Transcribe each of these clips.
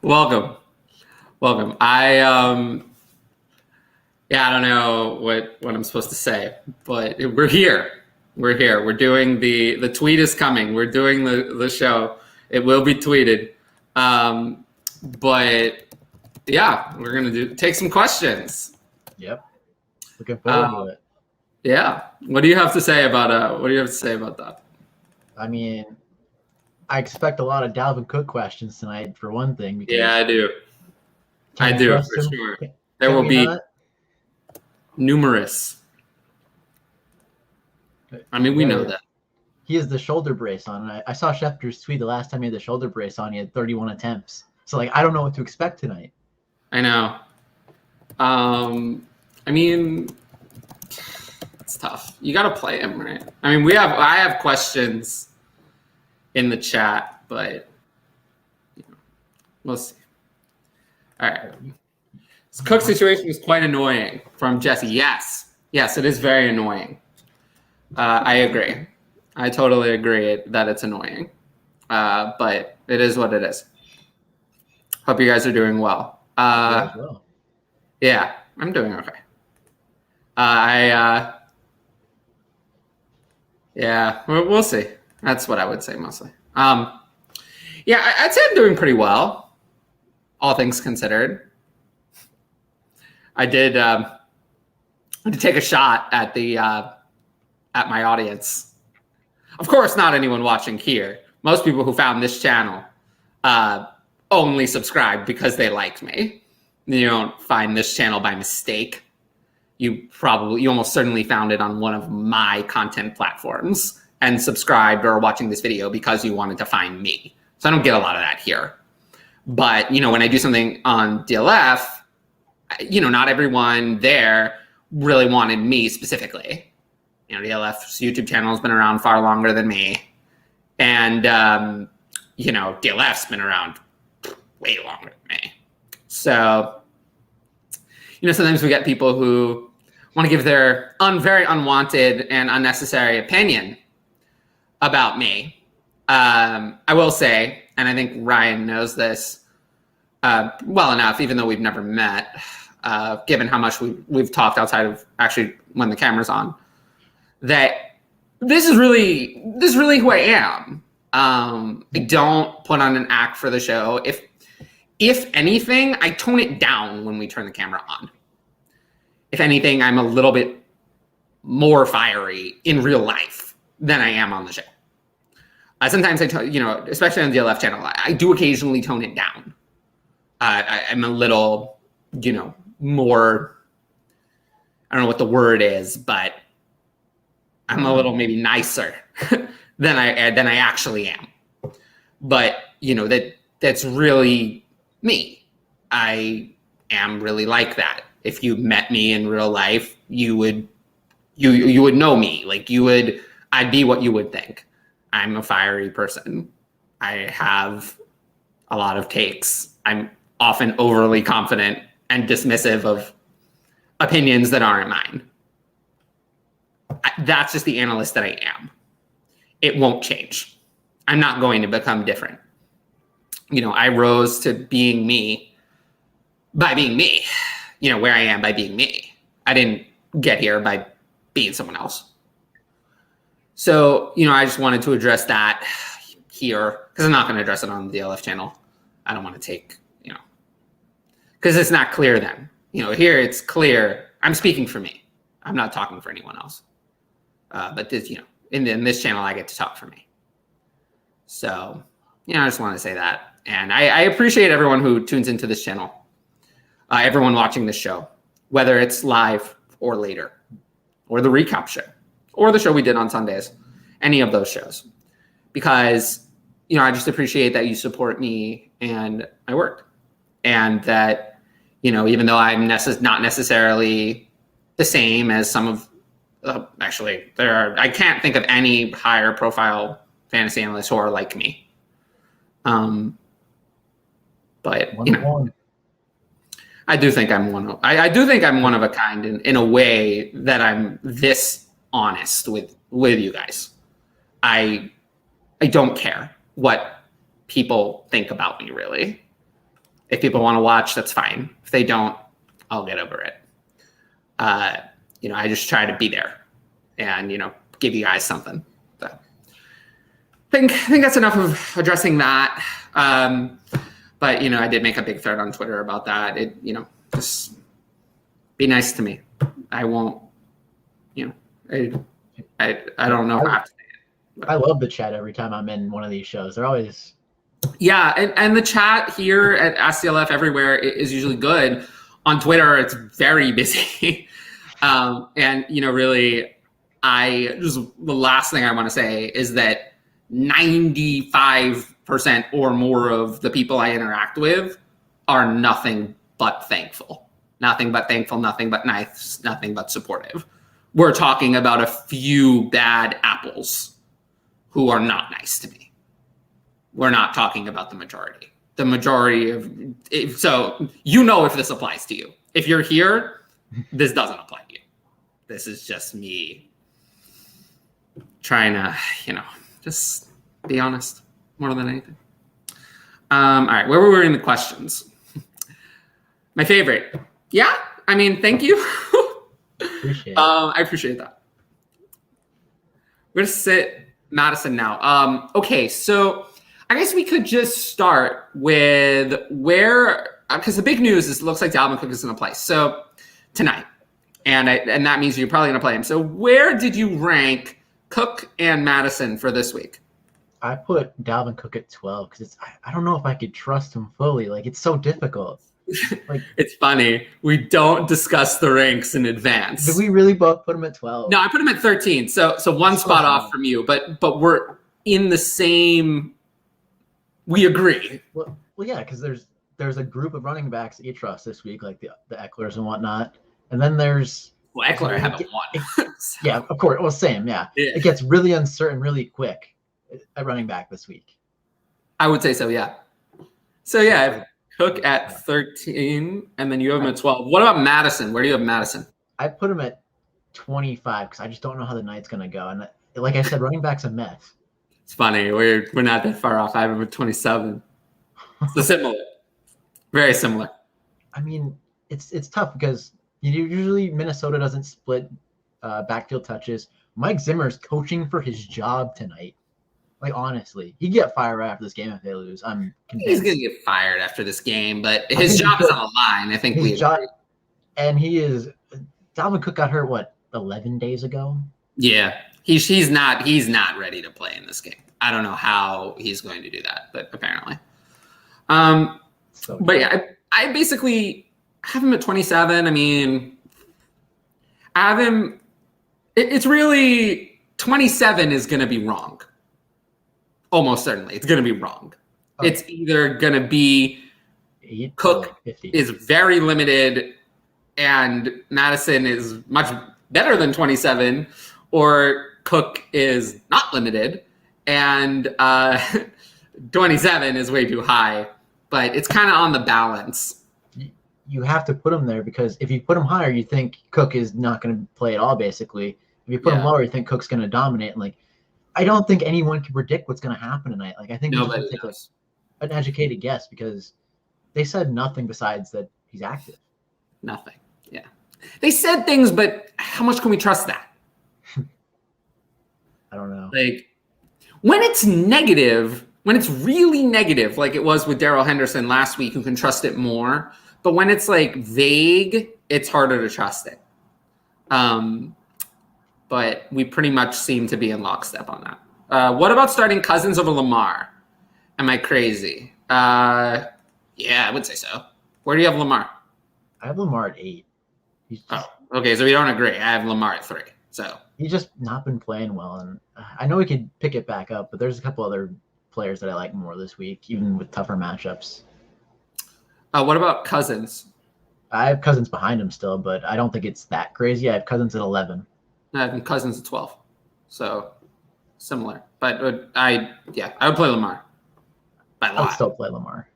Welcome. Welcome. I don't know what I'm supposed to say, but we're here. We're here. We're doing the tweet is coming. We're doing the show. It will be tweeted. But yeah, we're gonna take some questions. Yep. Looking forward to it. Yeah. What do you have to say about that? I mean, I expect a lot of Dalvin Cook questions tonight for one thing. Because Yeah, I do. I do for sure. There will be numerous. I mean, we know that. He has the shoulder brace on. And I saw Schefter's tweet the last time he had the shoulder brace on. He had 31 attempts. So, I don't know what to expect tonight. I know. I mean, it's tough. You got to play him, right? I mean, I have questions in the chat, but we'll see. All right. This Cook situation is quite annoying from Jesse. Yes, it is very annoying. I agree. I totally agree that it's annoying. But it is what it is. Hope you guys are doing well. Yeah, I'm doing okay. We'll see. That's what I would say mostly. I'd say I'm doing pretty well, all things considered. I did take a shot at at my audience. Of course, not anyone watching here. Most people who found this channel only subscribe because they liked me. You don't find this channel by mistake. You almost certainly found it on one of my content platforms and subscribed or watching this video because you wanted to find me. So I don't get a lot of that here. But, when I do something on DLF, not everyone there really wanted me specifically. DLF's YouTube channel has been around far longer than me. And, DLF's been around way longer than me. So, sometimes we get people who want to give their very unwanted and unnecessary opinion about me. I will say, and I think Ryan knows this well enough, even though we've never met, given how much we've talked outside of actually when the camera's on, that this is really who I am. I don't put on an act for the show. If anything, I tone it down when we turn the camera on. If anything, I'm a little bit more fiery in real life than I am on the show. Sometimes especially on the DLF channel, I do occasionally tone it down. I'm a little, more, I don't know what the word is, but I'm a little maybe nicer than I actually am. But, that's really me. I am really like that. If you met me in real life, you would know me. I'd be what you would think. I'm a fiery person. I have a lot of takes. I'm often overly confident and dismissive of opinions that aren't mine. That's just the analyst that I am. It won't change. I'm not going to become different. I rose to being me by being me. Where I am by being me. I didn't get here by being someone else. So, I just wanted to address that here because I'm not going to address it on the DLF channel. I don't want to take, because it's not clear then. Here it's clear. I'm speaking for me. I'm not talking for anyone else. But this, in this channel, I get to talk for me. So, I just want to say that. And I appreciate everyone who tunes into this channel. Everyone watching this show, whether it's live or later, or the recap show, or the show we did on Sundays, any of those shows. Because, I just appreciate that you support me and my work. And that, even though I'm not necessarily the same as some of, I can't think of any higher profile fantasy analysts who are like me. But, I do think I'm I do think I'm one of a kind in a way that I'm this honest with you guys. I don't care what people think about me, really. If people want to watch, that's fine. If they don't, I'll get over it. I just try to be there and, give you guys something. So I think that's enough of addressing that. But, I did make a big thread on Twitter about that. Just be nice to me. I won't, I don't know if I have to say it. I love the chat every time I'm in one of these shows. They're always... Yeah, and the chat here at AskCLF everywhere is usually good. On Twitter, it's very busy. Really, the last thing I want to say is that 95% or more of the people I interact with are nothing but thankful. Nothing but thankful, nothing but nice, nothing but supportive. We're talking about a few bad apples who are not nice to me. We're not talking about the majority. The majority of... So if this applies to you. If you're here, this doesn't apply to you. This is just me trying to, just be honest more than anything. All right, where were we in the questions? My favorite. Yeah, thank you. Appreciate it. I appreciate that. We're going to sit Madison now. Okay, so I guess we could just start with because the big news is it looks like Dalvin Cook is going to play. So tonight, and that means you're probably going to play him. So where did you rank Cook and Madison for this week? I put Dalvin Cook at 12 because I don't know if I could trust him fully. Like, it's so difficult. It's funny. We don't discuss the ranks in advance. Did we really both put him at 12? No, I put him at 13. So one spot off from you, but we're in the same. We agree. Well, yeah, because there's a group of running backs that you trust this week, like the Ecklers and whatnot, and then there's Eckler I haven't won. Yeah, of course. Well, same. Yeah, it gets really uncertain really quick at running back this week. I would say so. Yeah. So yeah, Cook at 13, and then you have him at 12. What about Madison? Where do you have Madison? I put him at 25 because I just don't know how the night's gonna go, and like I said, running back's a mess. It's funny. We're not that far off. I have him at 27. So similar. Very similar. It's tough because usually Minnesota doesn't split backfield touches. Mike Zimmer's coaching for his job tonight. Like, honestly, he'd get fired right after this game if they lose. I'm convinced. He's going to get fired after this game, but his job is on the line. I think we agree. And he is – Dalvin Cook got hurt, 11 days ago? Yeah. He's not ready to play in this game. I don't know how he's going to do that, but apparently. But yeah, I basically have him at 27. I have him. It's really 27 is going to be wrong. Almost certainly, it's going to be wrong. Okay. It's either going to be Cook is very limited, and Madison is much better than 27, or Cook is not limited, and 27 is way too high. But it's kind of on the balance. You have to put him there because if you put him higher, you think Cook is not going to play at all, basically. If you put him lower, you think Cook's going to dominate. And, I don't think anyone can predict what's going to happen tonight. I think we should take an educated guess because they said nothing besides that he's active. Nothing. Yeah. They said things, but how much can we trust that? I don't know. When it's negative, when it's really negative, like it was with Darrell Henderson last week, you can trust it more. But when it's vague, it's harder to trust it. But we pretty much seem to be in lockstep on that. What about starting Cousins over Lamar? Am I crazy? Yeah, I would say so. Where do you have Lamar? I have Lamar at 8. Okay, so we don't agree. I have Lamar at 3. So he's just not been playing well, and I know he could pick it back up, but there's a couple other players that I like more this week, even with tougher matchups. What about Cousins? I have Cousins behind him still, but I don't think it's that crazy. I have Cousins at 11. I have Cousins at 12. So similar. But I would play Lamar. I would still play Lamar.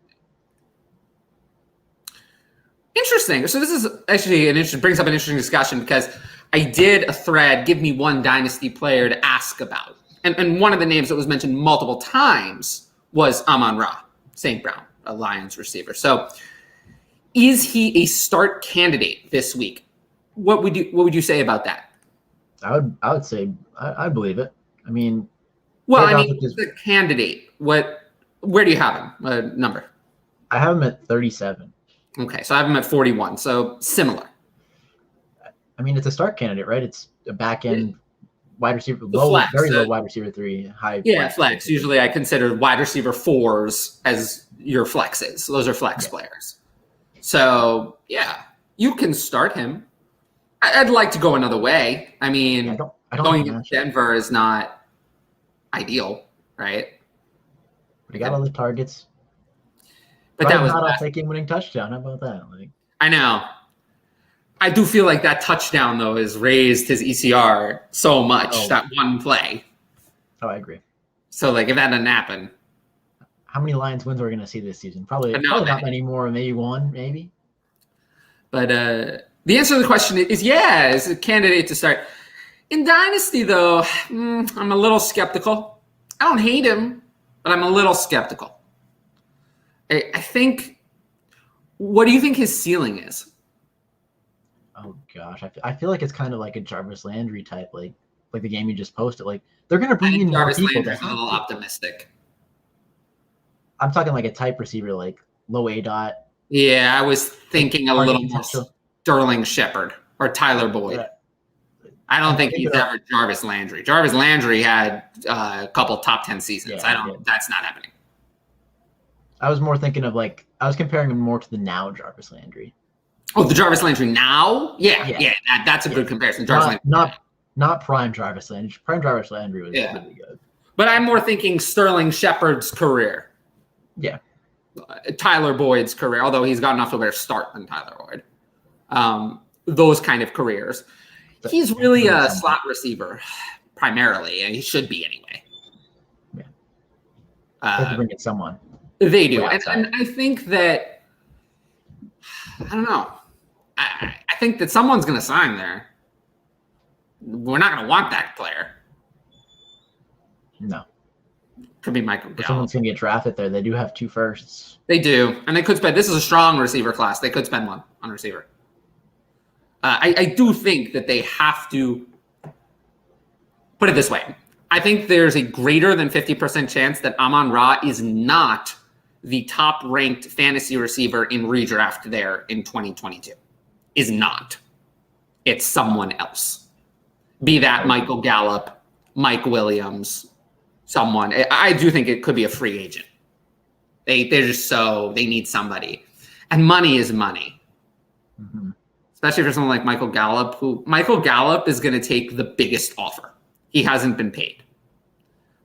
Interesting. So this is actually brings up an interesting discussion because I did a thread, give me one Dynasty player to ask about. And one of the names that was mentioned multiple times was Amon-Ra, St. Brown. a Lions receiver. So is he a start candidate this week? What would you say about that? I would say I believe it. I mean, well, I mean, the candidate. Where do you have him? A number? I have him at 37. Okay, so I have him at 41. So similar. I mean, it's a start candidate, right? It's a back end wide receiver, Flex, very low wide receiver 3, high. Yeah, flex. Usually, I consider wide receiver 4s as your flexes. So those are flex players. So yeah, you can start him. I'd like to go another way. I mean, I don't going to Denver is not ideal, right? But he got all the targets. But that was not a game-winning touchdown. How about that? Like, I know. I do feel like that touchdown though has raised his ECR so much. That one play. Oh, I agree. So like, if that didn't happen, how many Lions wins are we going to see this season? Probably not many more. Maybe one, maybe. But the answer to the question is is a candidate to start. In Dynasty, though, I'm a little skeptical. I don't hate him, but I'm a little skeptical. I think, what do you think his ceiling is? Oh, gosh. I feel like it's kind of like a Jarvis Landry type, like the game you just posted. Like, they're going to bring in more people. Landry's a little optimistic. I'm talking like a type receiver, like low A dot. Yeah, I was thinking a little more Sterling Shepard or Tyler Boyd. Yeah. I don't think he's ever Jarvis Landry. Jarvis Landry had a couple top 10 seasons. That's not happening. I was more thinking of I was comparing him more to the now Jarvis Landry. Oh, the Jarvis Landry now? Yeah. That's a good comparison. Jarvis Landry. Not prime Jarvis Landry. Prime Jarvis Landry was really good. But I'm more thinking Sterling Shepard's career. Yeah. Tyler Boyd's career, although he's gotten off to a better start than Tyler Boyd. Those kind of careers. He's really a slot receiver, primarily, and he should be anyway. Yeah. They have to bring in someone. They do. And I think that, I don't know. I think that someone's going to sign there. We're not going to want that player. No. Could be Michael Gallup. Someone's going to get drafted there. They do have 2 firsts. They do. And they could spend, this is a strong receiver class. They could spend one on receiver. I do think that they have to put it this way. I think there's a greater than 50% chance that Amon-Ra is not the top-ranked fantasy receiver in redraft there in 2022. Is not. It's someone else. Be that Michael Gallup, Mike Williams, someone. I do think it could be a free agent. They're just they need somebody. And money is money. Mm-hmm. Especially for someone like Michael Gallup, Michael Gallup is going to take the biggest offer. He hasn't been paid.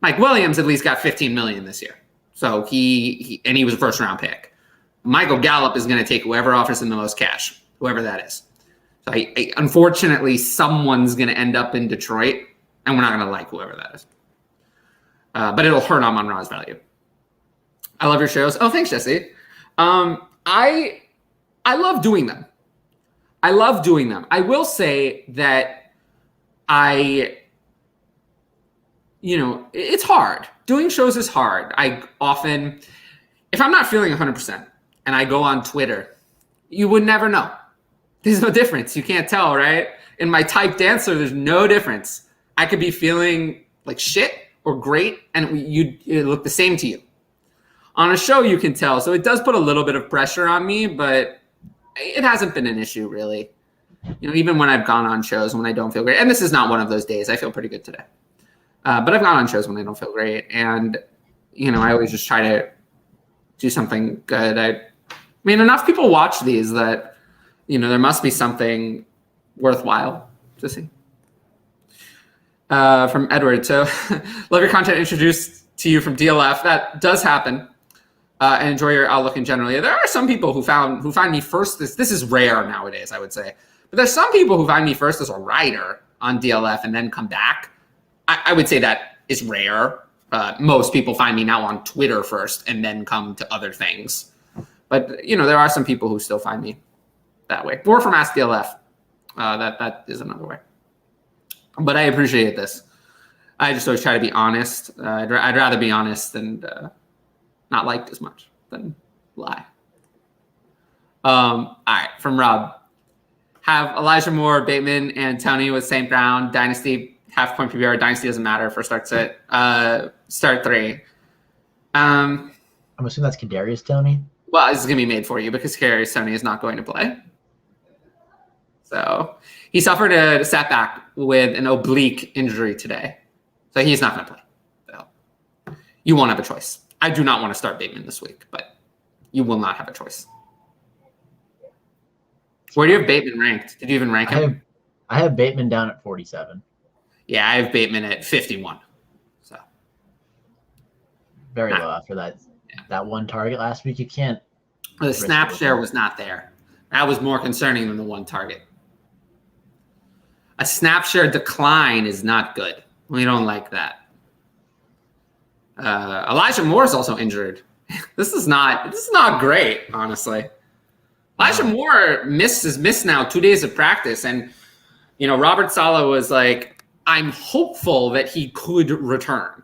Mike Williams at least got $15 million this year. So he was a first round pick. Michael Gallup is going to take whoever offers him the most cash, whoever that is. So unfortunately, someone's going to end up in Detroit, and we're not going to like whoever that is. But it'll hurt Amon-Ra's value. I love your shows. Oh, thanks, Jesse. I love doing them. I will say that it's hard. Doing shows is hard. I often, if I'm not feeling 100% and I go on Twitter, you would never know. There's no difference. You can't tell, right? In my typed answer, there's no difference. I could be feeling like shit or great, and it look the same to you. On a show, you can tell. So it does put a little bit of pressure on me, but it hasn't been an issue, really. Even when I've gone on shows when I don't feel great, and this is not one of those days. I feel pretty good today. But I've gone on shows when I don't feel great, and I always just try to do something good. I mean, enough people watch these that there must be something worthwhile to see. From Edward, so love your content introduced to you from DLF. That does happen, and enjoy your outlook in general. There are some people who find me first. This is rare nowadays, I would say, but there's some people who find me first as a writer on DLF and then come back. I would say that is rare. Most people find me now on Twitter first and then come to other things. But, there are some people who still find me that way. Or from Ask DLF. That is another way. But I appreciate this. I just always try to be honest. I'd rather be honest and not liked as much than Lie. All right, from Rob. Have Elijah Moore, Bateman, and Tony with St. Brown. Dynasty, half point PBR. Dynasty doesn't matter for start sit. Start 3. I'm assuming that's Kadarius Tony. Well, this is going to be made for you because Kadarius Tony is not going to play. So he suffered a setback with an oblique injury today. So he's not going to play. So you won't have a choice. I do not want to start Bateman this week, but you will not have a choice. Where do you have Bateman ranked? Did you even rank him? I have Bateman down at 47. Yeah, I have Bateman at 51. So very low after that one target last week. You can't. The snap share was not there. That was more concerning than the one target. A snap share decline is not good. We don't like that. Elijah Moore is also injured. This is not great, honestly. Elijah Moore is missed now 2 days of practice, and Robert Saleh was like, "I'm hopeful that he could return."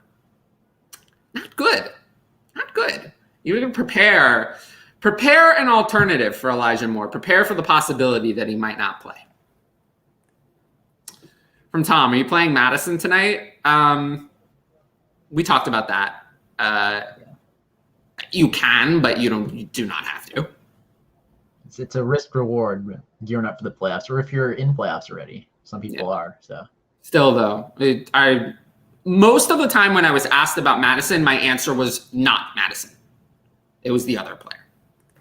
Not good. Not good. You can prepare an alternative for Elijah Moore. Prepare for the possibility that he might not play. From Tom, are you playing Madison tonight? We talked about that. You can, but you do not have to. It's a risk reward gearing up for the playoffs, or if you're in playoffs already. Some people are. So still though, most of the time when I was asked about Madison, my answer was not Madison. It was the other player.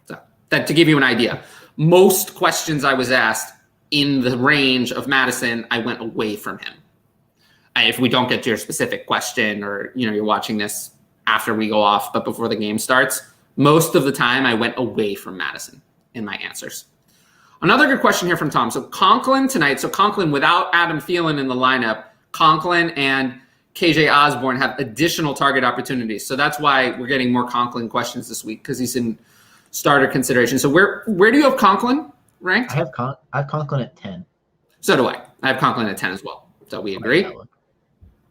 So that to give you an idea, most questions I was asked in the range of Madison, I went away from him. If we don't get to your specific question, or you're watching this after we go off, but before the game starts, most of the time I went away from Madison in my answers. Another good question here from Tom. So Conklin tonight. So Conklin without Adam Thielen in the lineup, Conklin and KJ Osborne have additional target opportunities. So that's why we're getting more Conklin questions this week, because he's in starter consideration. So where do you have Conklin ranked? I have Conklin at 10. So do I. I have Conklin at 10 as well. So we agree.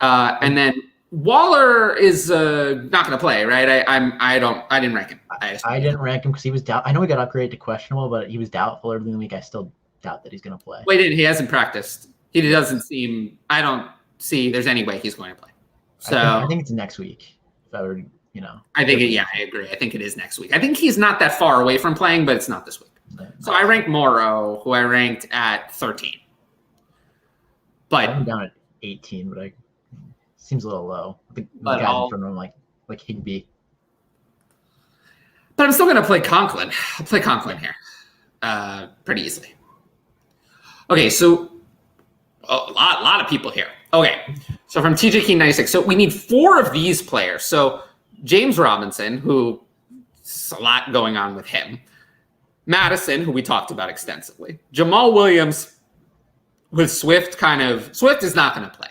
And then Waller is not going to play, right? I didn't rank him. I didn't rank him because he was doubt. I know he got upgraded to questionable, but he was doubtful early in the week. I still doubt that he's going to play. Wait, he hasn't practiced. He doesn't seem. I don't see. There's any way he's going to play. So I think it's next week. If I were, I think I agree. I think it is next week. I think he's not that far away from playing, but it's not this week. So I ranked Morrow, who I ranked at 13. But I'm down at 18, but seems a little low. The guy in front of him, like Higbee. But I'm still going to play Conklin. I'll play Conklin here pretty easily. Okay, so a lot of people here. Okay, so from TJ King 96. So we need 4 of these players. So James Robinson, who there's a lot going on with him. Madison, who we talked about extensively. Jamal Williams with Swift Swift is not going to play.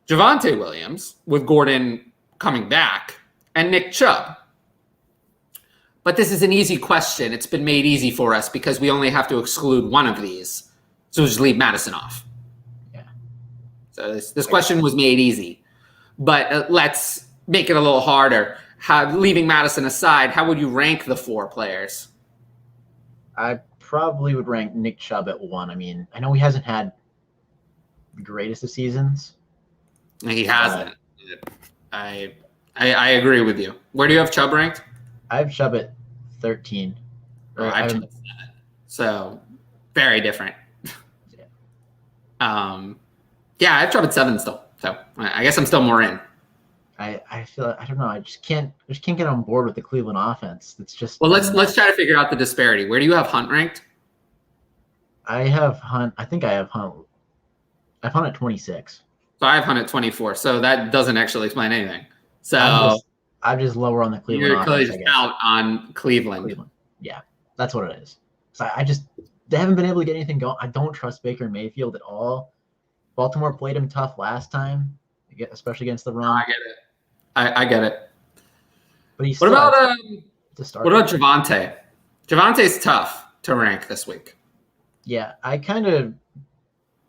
Javonte Williams with Gordon coming back, and Nick Chubb. But this is an easy question. It's been made easy for us because we only have to exclude one of these. So just leave Madison off. Yeah. So this question was made easy. But let's make it a little harder. Leaving Madison aside, how would you rank the 4 players? I probably would rank Nick Chubb at 1. I mean, I know he hasn't had the greatest of seasons. He hasn't. I agree with you. Where do you have Chubb ranked? I have Chubb at 13. I have Chubb at 7. So very different. Yeah. I have Chubb at 7 still. So I guess I'm still more in. I feel I don't know. I just can't get on board with the Cleveland offense. It's just let's try to figure out the disparity. Where do you have Hunt ranked? I have Hunt. I think I have Hunt. I have Hunt at 26. So I have Hunt at 24. So that doesn't actually explain anything. So I'm just lower on the Cleveland offense. You're just out on Cleveland. Yeah, that's what it is. So they haven't been able to get anything going. I don't trust Baker Mayfield at all. Baltimore played him tough last time, especially against the run. I get it. I get it. But he's what about Javonte? Javonte's tough to rank this week. Yeah, I kind of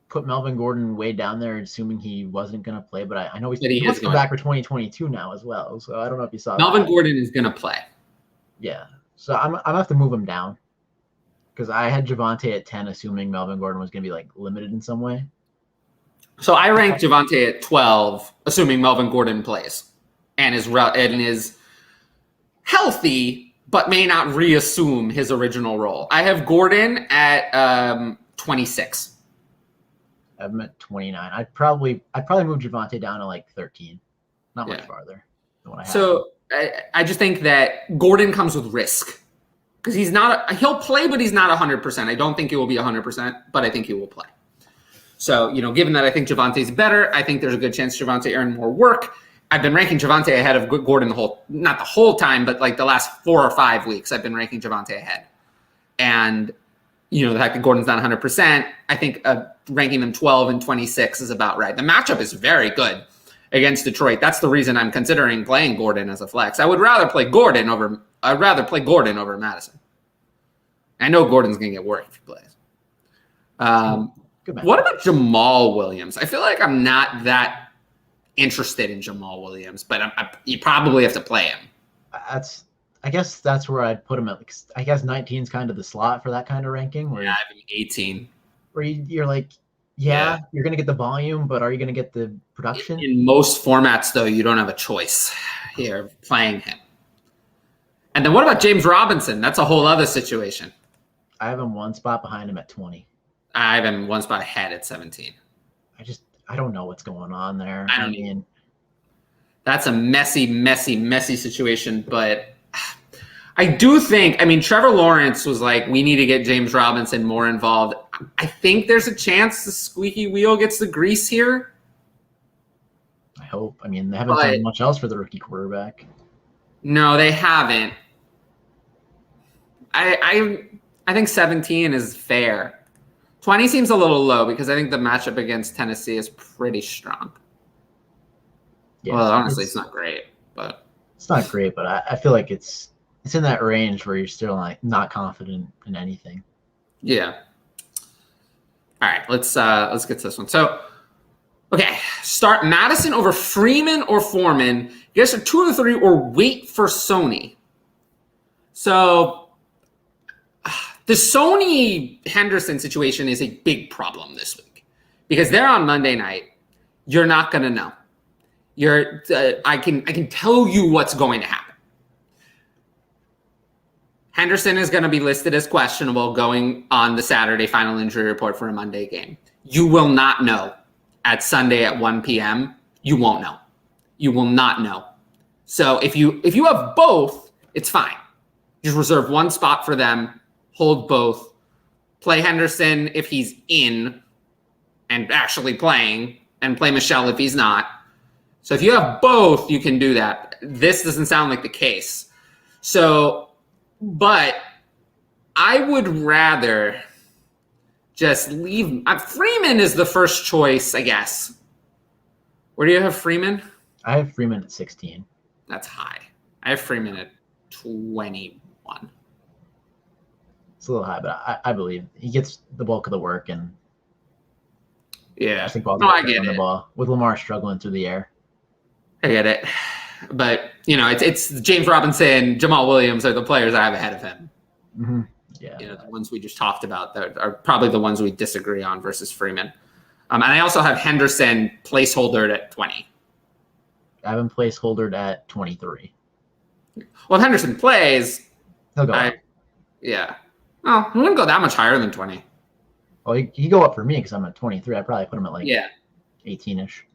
put Melvin Gordon way down there, assuming he wasn't going to play. But I know he come back for 2022 now as well. So I don't know if you saw Melvin Gordon is going to play. Yeah. So I'm gonna have to move him down because I had Javonte at 10, assuming Melvin Gordon was gonna be like limited in some way. So I ranked Javonte at 12, assuming Melvin Gordon plays and is healthy, but may not reassume his original role. I have Gordon at 26. I'm at 29. I'd probably move Javonte down to like 13, not much farther than what I have. So I just think that Gordon comes with risk because he'll play, but he's not 100%. I don't think he will be 100%, but I think he will play. So, given that I think Javonte's better, I think there's a good chance Javonte earned more work. I've been ranking Javonte ahead of Gordon not the whole time, but like the last 4 or 5 weeks, I've been ranking Javonte ahead. And, the fact that Gordon's not 100%, I think ranking them 12 and 26 is about right. The matchup is very good against Detroit. That's the reason I'm considering playing Gordon as a flex. I would rather play Gordon over Madison. I know Gordon's going to get work if he plays. What about Jamal Williams? I feel like I'm not that interested in Jamal Williams, but you probably have to play him. I guess that's where I'd put him at. I guess 19 is kind of the slot for that kind of ranking. Where I think 18. Where you're like, you're going to get the volume, but are you going to get the production? In most formats, though, you don't have a choice here of playing him. And then what about James Robinson? That's a whole other situation. I have him one spot behind him at 20. I have him one spot ahead at 17. I don't know what's going on there. I mean, that's a messy situation. But I do think, Trevor Lawrence was like, we need to get James Robinson more involved. I think there's a chance the squeaky wheel gets the grease here. I hope. They haven't done much else for the rookie quarterback. No, they haven't. I think 17 is fair. 20 seems a little low because I think the matchup against Tennessee is pretty strong. Yeah, well, honestly, it's not great, but it's not great. But I feel like it's in that range where you're still like not confident in anything. Yeah. All right, let's get to this one. So, okay, start Madison over Freeman or Foreman. You guys are 2 of the 3, or wait for Sony. So, the Sony Henderson situation is a big problem this week because they're on Monday night. You're not going to know. I can tell you what's going to happen. Henderson is going to be listed as questionable going on the Saturday final injury report for a Monday game. You will not know at Sunday at 1 p.m. You won't know. You will not know. So if you have both, it's fine. Just reserve one spot for them. Hold both. Play Henderson if he's in and actually playing, and play Michelle if he's not. So if you have both, you can do that. This doesn't sound like the case. So, but I would rather just leave. Freeman is the first choice, I guess. Where do you have Freeman? I have Freeman at 16. That's high. I have Freeman at 21. It's a little high, but I believe he gets the bulk of the work, and I think I get it. The ball, with Lamar struggling through the air. I get it, but it's James Robinson, Jamal Williams are the players I have ahead of him. Mm-hmm. Yeah, the ones we just talked about that are probably the ones we disagree on versus Freeman. And I also have Henderson placeholdered at 20. I have him placeholdered at 23. Well, if Henderson plays, he'll go. Yeah. Oh, he wouldn't go that much higher than 20. Well, he go up for me because I'm at 23. I'd probably put him at 18-ish.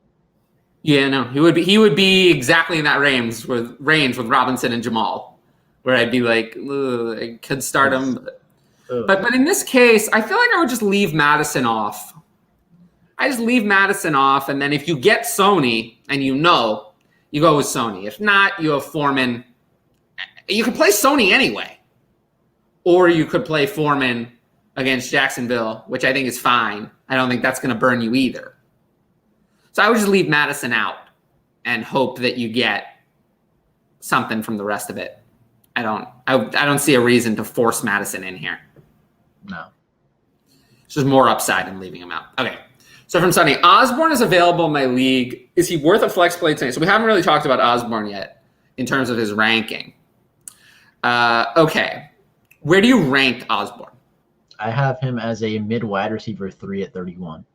Yeah, no, he would be exactly in that range with Robinson and Jamal, where I'd be like, I could start him, but in this case, I feel like I would just leave Madison off. I just leave Madison off, and then if you get Sony and you go with Sony. If not, you have Foreman. You could play Sony anyway. Or you could play Foreman against Jacksonville, which I think is fine. I don't think that's going to burn you either. So I would just leave Madison out and hope that you get something from the rest of it. I don't see a reason to force Madison in here. No. There's just more upside in leaving him out. Okay. So from Sonny, Osborne is available in my league. Is he worth a flex play tonight? So we haven't really talked about Osborne yet in terms of his ranking. Okay. Where do you rank Osborne? I have him as a mid wide receiver 3 at 31.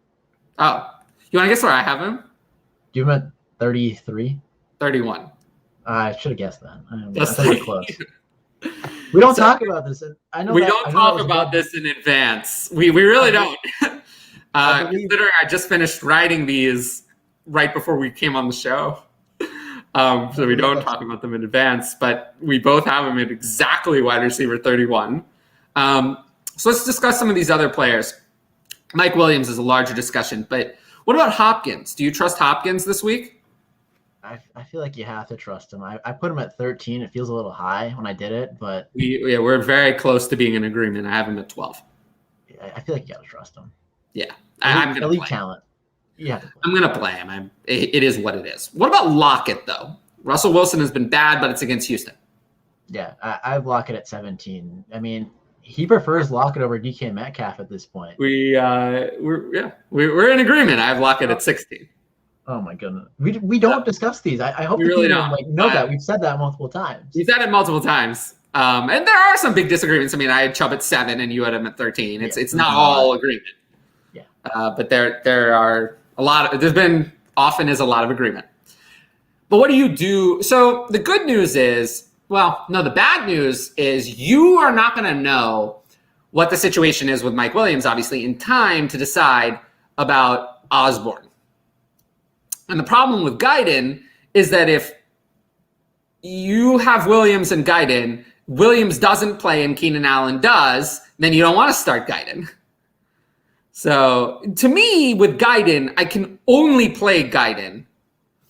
Oh, you want to guess where I have him? Do you have him at 33? 31. I should have guessed that. I Just thought you were like close. We don't talk about this. I know we that, don't I know talk that was about good. this in advance. We really don't. I believe- Considering I just finished writing these right before we came on the show. So we don't talk about them in advance, but we both have them at exactly wide receiver 31. So let's discuss some of these other players. Mike Williams is a larger discussion, but what about Hopkins? Do you trust Hopkins this week? I feel like you have to trust him. I put him at 13. It feels a little high when I did it, but we're very close to being in agreement. I have him at 12. I feel like you got to trust him. Yeah, I'm going to play. Talent. Yeah, I'm going to play him. It is what it is. What about Lockett, though? Russell Wilson has been bad, but it's against Houston. Yeah, I have Lockett at 17. I mean, he prefers Lockett over DK Metcalf at this point. We're in agreement. I have Lockett at 16. Oh my goodness, we don't discuss these. I hope we the really people don't. know that we've said that multiple times. We've said it multiple times, and there are some big disagreements. I mean, I had Chubb at 7, and you had him at 13. It's not all agreement. Yeah, but there are a lot. There's been often is a lot of agreement. But what do you do? So the good news is, well, no, the bad news is you are not going to know what the situation is with Mike Williams, obviously, in time to decide about Osborne. And the problem with Guyton is that if you have Williams and Guyton, Williams doesn't play and Keenan Allen does, then you don't want to start Guyton. So to me, with Guyton, I can only play Guyton.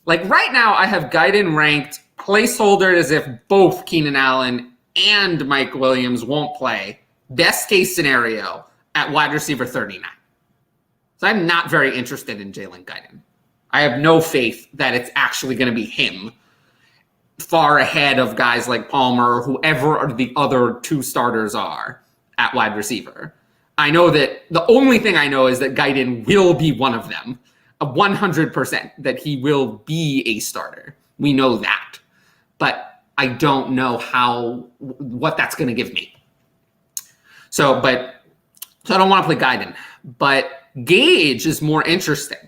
Like right now, I have Guyton ranked placeholder as if both Keenan Allen and Mike Williams won't play. Best case scenario at wide receiver 39. So I'm not very interested in Jalen Guyton. I have no faith that it's actually going to be him far ahead of guys like Palmer or whoever the other two starters are at wide receiver. I know that the only thing I know is that Guyton will be one of them, 100% that he will be a starter. We know that, but I don't know what that's going to give me. So I don't want to play Guyton, but Gage is more interesting.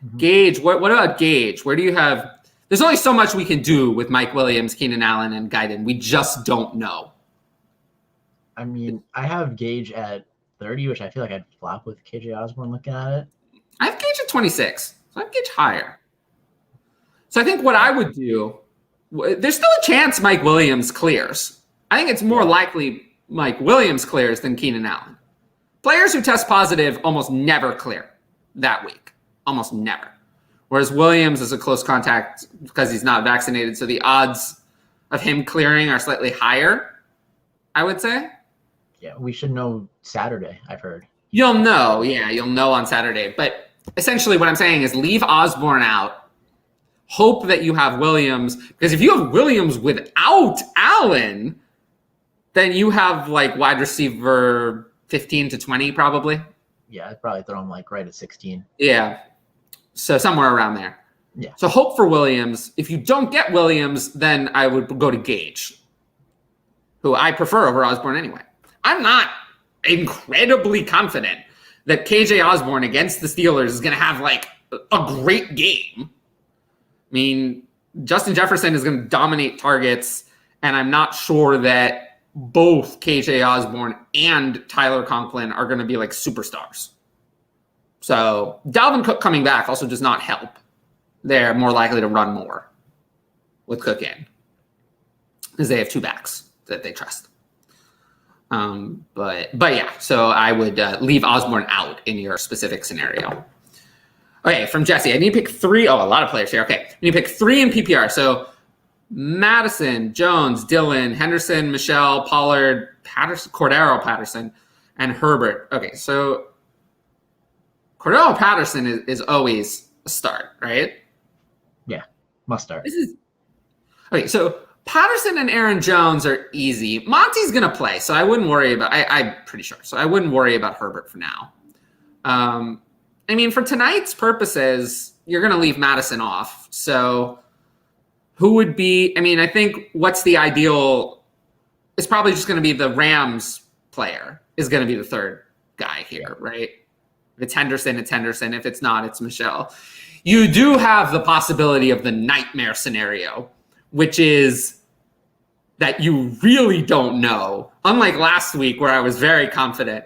Mm-hmm. Gage, what about Gage? Where do you have? There's only so much we can do with Mike Williams, Keenan Allen, and Guyton. We just don't know. I mean, I have Gage at 30, which I feel like I'd flop with KJ Osborne looking at it. I have Gage at 26, so I have Gage higher. So I think what I would do, there's still a chance Mike Williams clears. I think it's more likely Mike Williams clears than Keenan Allen. Players who test positive almost never clear that week. Almost never. Whereas Williams is a close contact because he's not vaccinated, so the odds of him clearing are slightly higher, I would say. Yeah, we should know Saturday, I've heard. You'll know. Yeah, you'll know on Saturday. But essentially what I'm saying is leave Osborne out. Hope that you have Williams. Because if you have Williams without Allen, then you have like wide receiver 15 to 20 probably. Yeah, I'd probably throw him like right at 16. Yeah. So somewhere around there. Yeah. So hope for Williams. If you don't get Williams, then I would go to Gage, who I prefer over Osborne anyway. I'm not incredibly confident that KJ Osborne against the Steelers is going to have like a great game. I mean, Justin Jefferson is going to dominate targets, and I'm not sure that both KJ Osborne and Tyler Conklin are going to be like superstars. So Dalvin Cook coming back also does not help. They're more likely to run more with Cook in because they have two backs that they trust. But yeah, so I would leave Osborne out in your specific scenario. Okay, from Jesse, I need to pick 3. Oh, a lot of players here. Okay, I need to pick 3 in PPR. So Madison, Jones, Dillon, Henderson, Michelle, Pollard, Cordero Patterson, and Herbert. Okay, so Cordero Patterson is always a start, right? Yeah, must start. Okay, so Patterson and Aaron Jones are easy. Monty's going to play, so I wouldn't worry about I'm pretty sure. So I wouldn't worry about Herbert for now. I mean, for tonight's purposes, you're going to leave Madison off. So who would be – I mean, I think what's the ideal it's probably just going to be the Rams player is going to be the third guy here, right? If it's Henderson, it's Henderson. If it's not, it's Michelle. You do have the possibility of the nightmare scenario, which is that you really don't know. Unlike last week where I was very confident,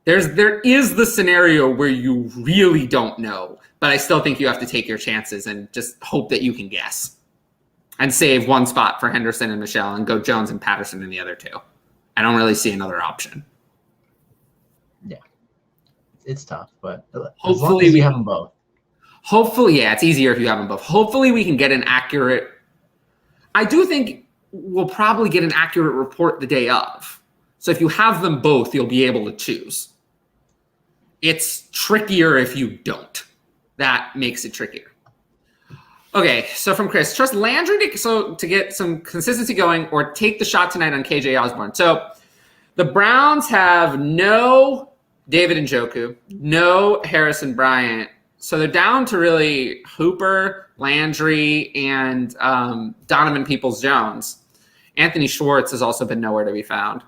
there is the scenario where you really don't know, but I still think you have to take your chances and just hope that you can guess and save one spot for Henderson and Michelle and go Jones and Patterson in the other two. I don't really see another option. Yeah, it's tough, but hopefully we have them both. Hopefully, yeah, it's easier if you have them both. Hopefully we can get an accurate. I do think we'll probably get an accurate report the day of. So if you have them both, you'll be able to choose. It's trickier if you don't. That makes it trickier. Okay, so from Chris, trust Landry to get some consistency going or take the shot tonight on KJ Osborne. So the Browns have no David Njoku, no Harrison Bryant. So they're down to really Hooper, Landry, and Donovan Peoples-Jones. Anthony Schwartz has also been nowhere to be found.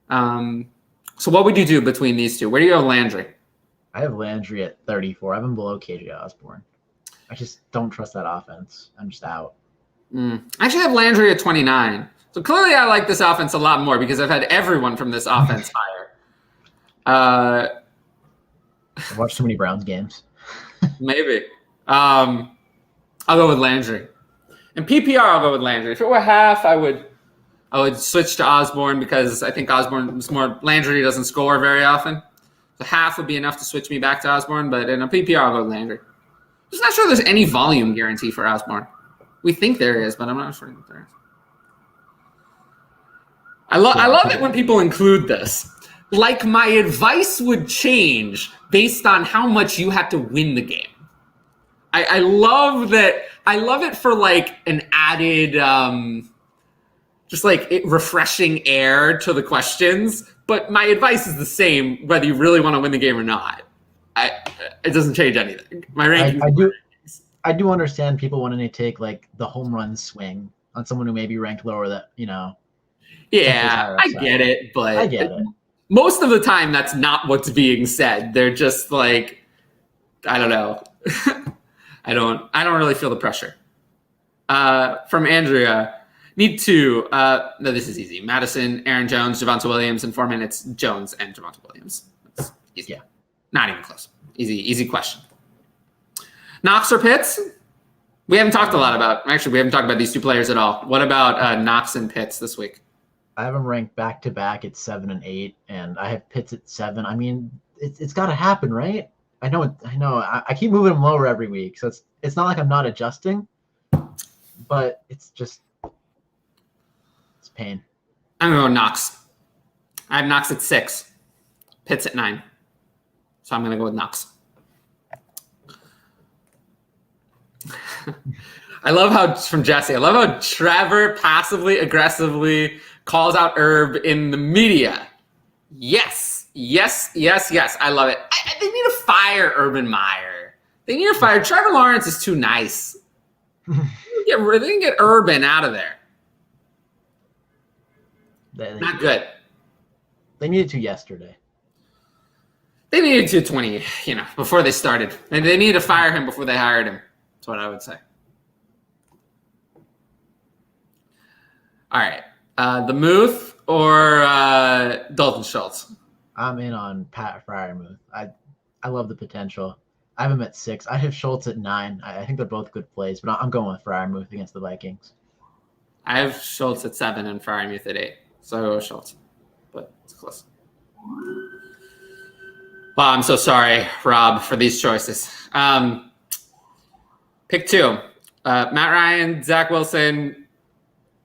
So what would you do between these two? Where do you have Landry? I have Landry at 34. I have him below KJ Osborne. I just don't trust that offense. I'm just out. I actually have Landry at 29. So clearly I like this offense a lot more because I've had everyone from this offense higher. I've watched so many Browns games. Maybe. I'll go with Landry. In PPR, I'll go with Landry. If it were half, I would switch to Osborne because I think Osborne is more. Landry doesn't score very often. So half would be enough to switch me back to Osborne, but in a PPR, I'll go with Landry. Just not sure there's any volume guarantee for Osborne. We think there is, but I'm not sure there is. I love it when people include this. Like my advice would change based on how much you had to win the game. I love that. I love it for like an added, just like refreshing air to the questions. But my advice is the same whether you really want to win the game or not. It doesn't change anything. My rankings. I do understand people wanting to take like the home run swing on someone who may be ranked lower. That Yeah, I get it, but I get it. Most of the time, that's not what's being said. They're just like, I don't know. I don't really feel the pressure. From Andrea, need two. No, this is easy. Madison, Aaron Jones, Javonte Williams. In 4 minutes, Jones and Javonte Williams. That's easy. Yeah. Not even close. Easy question. Knox or Pitts? We haven't talked a lot about. Actually, we haven't talked about these two players at all. What about Knox and Pitts this week? I have them ranked back to back at 7 and 8, and I have Pitts at 7. I mean, it's got to happen, right? I know. I keep moving them lower every week, so it's not like I'm not adjusting, but it's pain. I'm going to go Knox. I have Knox at 6, Pitts at 9, so I'm going to go with Knox. I love how, from Jesse, I love how Trevor passively, aggressively calls out Herb in the media. Yes. I love it. They need to fire Urban Meyer. They need to fire. Trevor Lawrence is too nice. They can get Urban out of there. Not good. They needed to yesterday. They needed to 20, before they started. And they needed to fire him before they hired him. That's what I would say. All right. The Muth or Dalton Schultz? I'm in on Pat Freiermuth. I love the potential. I have him at 6. I have Schultz at 9. I think they're both good plays, but I'm going with Freiermuth against the Vikings. I have Schultz at 7 and Freiermuth at 8. So I go with Schultz. But it's close. Well, I'm so sorry, Rob, for these choices. Pick 2. Matt Ryan, Zach Wilson,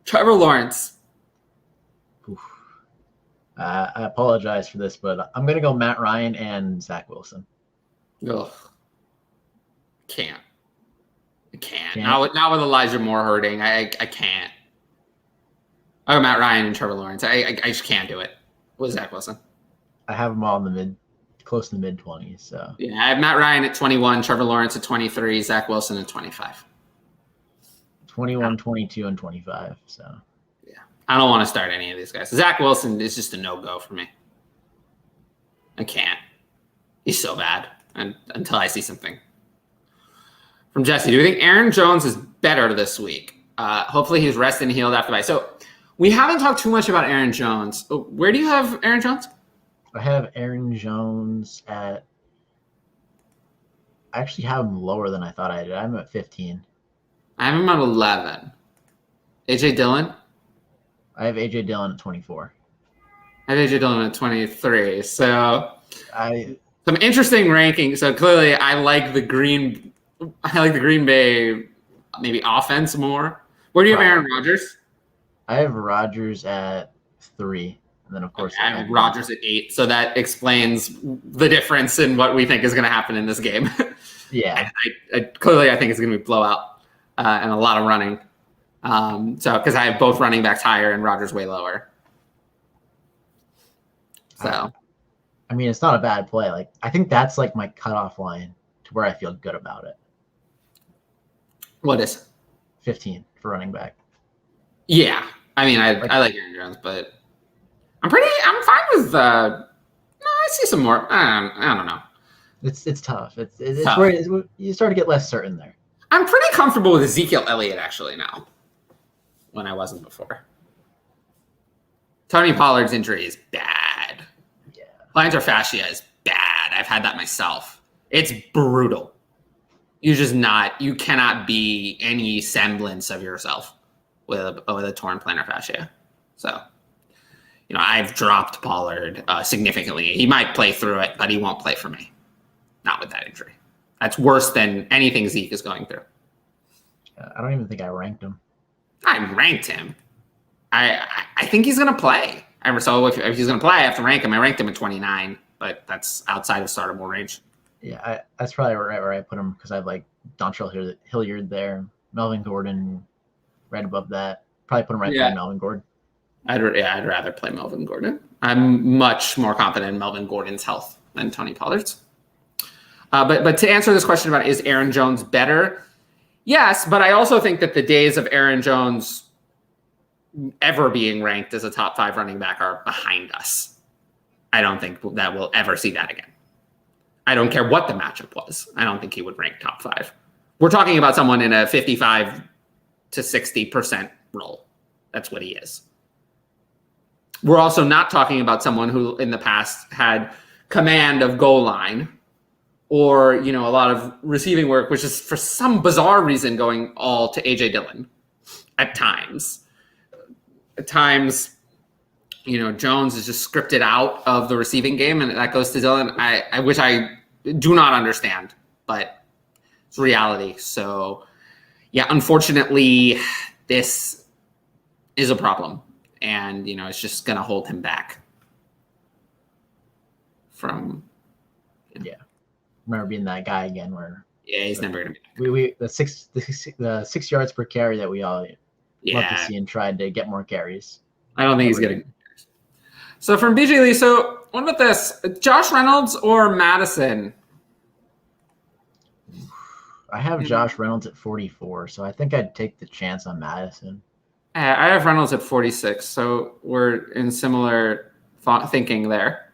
Trevor Lawrence. I apologize for this, but I'm going to go Matt Ryan and Zach Wilson. Ugh. Can't. Not with Elijah Moore hurting. I can't. Oh, Matt Ryan and Trevor Lawrence. I just can't do it with Zach Wilson. I have them all in close to the mid-20s. So yeah, I have Matt Ryan at 21, Trevor Lawrence at 23, Zach Wilson at 25. 21, 22, and 25. So yeah, I don't want to start any of these guys. Zach Wilson is just a no-go for me. I can't. He's so bad until I see something. From Jesse, do you think Aaron Jones is better this week? Hopefully he's rested and healed after the bye. So we haven't talked too much about Aaron Jones. Where do you have Aaron Jones? I have Aaron Jones at... I actually have him lower than I thought I did. I'm at 15. I have him at 11. A.J. Dillon? I have A.J. Dillon at 24. I have A.J. Dillon at 23. So some interesting rankings. So clearly I like the Green Bay maybe offense more. Where do you have Aaron Rodgers? I have Rodgers at 3. And then, of course, I have Rodgers at 8. So that explains the difference in what we think is going to happen in this game. Yeah. Clearly, I think it's going to be blowout and a lot of running. Because I have both running backs higher and Rodgers way lower. So, I mean, it's not a bad play. Like, I think that's like my cutoff line to where I feel good about it. What is 15 for running back? Yeah, I mean, I like Aaron Jones, but I'm fine with. I see some more. I don't know. It's tough. It's tough. where you start to get less certain there. I'm pretty comfortable with Ezekiel Elliott actually now, when I wasn't before. Tony Pollard's injury is bad. Yeah. Plantar fascia is bad. I've had that myself. It's brutal. You cannot be any semblance of yourself with a torn plantar fascia. So, I've dropped Pollard significantly. He might play through it, but he won't play for me. Not with that injury. That's worse than anything Zeke is going through. I don't even think I ranked him. I ranked him. I think he's going to play. So if he's going to play, I have to rank him. I ranked him at 29, but that's outside of startable range. Yeah, that's probably right where I put him because I have like Dontrell Hilliard there, Melvin Gordon right above that. Probably put him right behind Melvin Gordon. I'd rather play Melvin Gordon. I'm much more confident in Melvin Gordon's health than Tony Pollard's. But to answer this question about is Aaron Jones better? Yes, but I also think that the days of Aaron Jones ever being ranked as a top 5 running back are behind us. I don't think that we'll ever see that again. I don't care what the matchup was. I don't think he would rank top 5. We're talking about someone in a 55 to 60% role. That's what he is. We're also not talking about someone who in the past had command of goal line or, a lot of receiving work, which is for some bizarre reason going all to A.J. Dillon at times. At times, Jones is just scripted out of the receiving game and that goes to Dillon. I wish I do not understand, but it's reality. So, yeah, unfortunately, this is a problem. And, it's just going to hold him back from. Yeah. Remember being that guy again where. Yeah, he's never going to be. The 6 yards per carry that we all love to see and tried to get more carries. I don't think he's getting carries. So from BJ Lee, so what about this? Josh Reynolds or Madison? I have Josh Reynolds at 44, so I think I'd take the chance on Madison. I have Reynolds at 46, so we're in similar thinking there.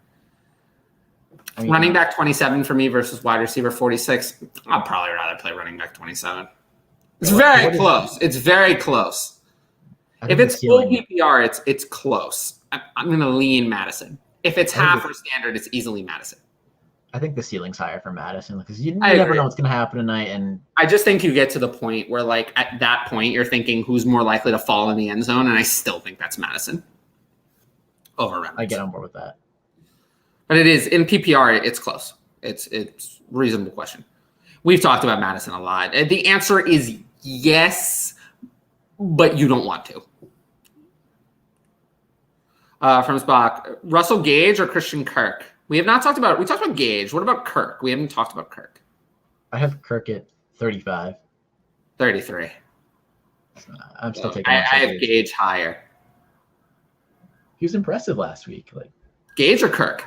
Running back 27 for me versus wide receiver 46. I'd probably rather play running back 27. It's very close. It's very close. If it's full PPR, it's close. I'm going to lean Madison. If it's half or standard, it's easily Madison. I think the ceiling's higher for Madison because you never know what's going to happen tonight. And I just think you get to the point where, at that point, you're thinking who's more likely to fall in the end zone, and I still think that's Madison over Reynolds. I get on board with that. But it is in PPR. It's close. It's a reasonable question. We've talked about Madison a lot. The answer is yes, but you don't want to. From Spock, Russell Gage or Christian Kirk? We talked about Gage. What about Kirk? We haven't talked about Kirk. I have Kirk at 35. 33. I'm still taking. I have Gage higher. He was impressive last week. Gage or Kirk?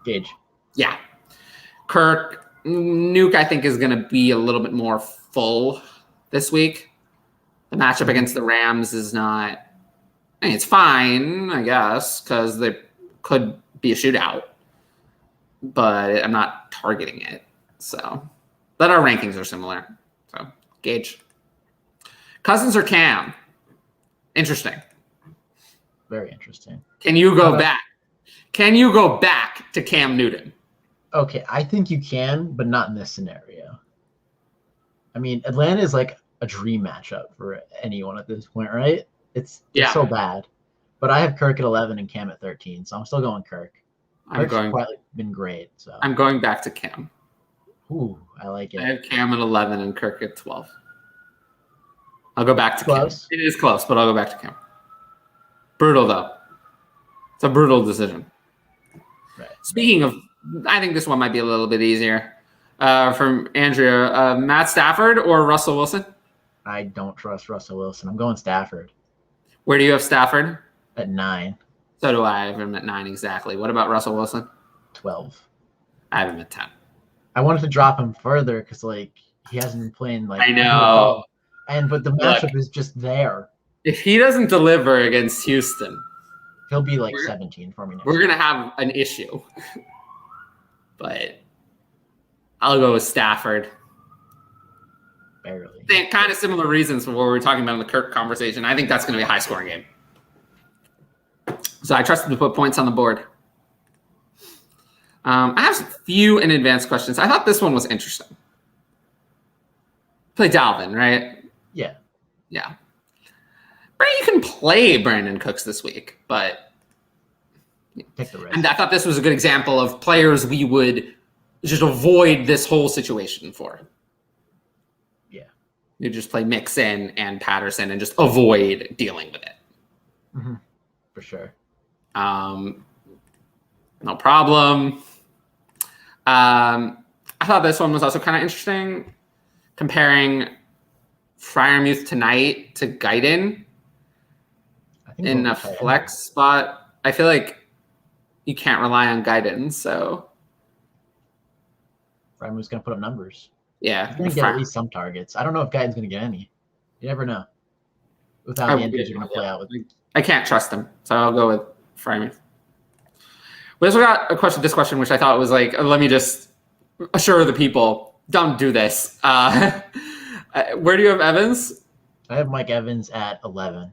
Gage. Yeah. Kirk, Nuke, I think, is going to be a little bit more full this week. The matchup against the Rams is not I mean, it's fine, I guess, because they could be a shootout, but I'm not targeting it. So, but our rankings are similar. So, Gage. Cousins or Cam? Interesting. Very interesting. Can you go back? Can you go back to Cam Newton? Okay, I think you can, but not in this scenario. I mean, Atlanta is like a dream matchup for anyone at this point, right? It's so bad. But I have Kirk at 11 and Cam at 13, so I'm still going Kirk. Kirk's quietly been great. So I'm going back to Cam. Ooh, I like it. I have Cam at 11 and Kirk at 12. I'll go back to close. Cam. It is close, but I'll go back to Cam. Brutal, though. It's a brutal decision. Right. Speaking of, I think this one might be a little bit easier. From Andrea, Matt Stafford or Russell Wilson? I don't trust Russell Wilson. I'm going Stafford. Where do you have Stafford? At 9. So do I. I have him at 9 exactly. What about Russell Wilson? 12. I have him at 10. I wanted to drop him further because he hasn't been playing I know. But the matchup is just there. If he doesn't deliver against Houston, he'll be 17 for me next we're going to have an issue. But I'll go with Stafford. Barely. Kind of similar reasons for what we were talking about in the Kirk conversation. I think that's going to be a high-scoring game. So I trust him to put points on the board. I have a few in advance questions. I thought this one was interesting. Play Dalvin, right? Yeah. Yeah. You can play Brandon Cooks this week, but take the risk. And I thought this was a good example of players we would just avoid this whole situation for. Yeah. You just play Mixon and Patterson and just avoid dealing with it. Mm-hmm. For sure. No problem. I thought this one was also kind of interesting, comparing Freiermuth tonight to Guyton in a flex spot. I feel like you can't rely on Guyton, so Freiermuth's going to put up numbers. Yeah. He's going to get at least some targets. I don't know if Guyton's going to get any. You never know. Without the injuries you're going to play out with. I can't trust him, so I'll go with Freiermuth. We also got this question, which I thought was let me just assure the people, don't do this. Where do you have Evans? I have Mike Evans at 11.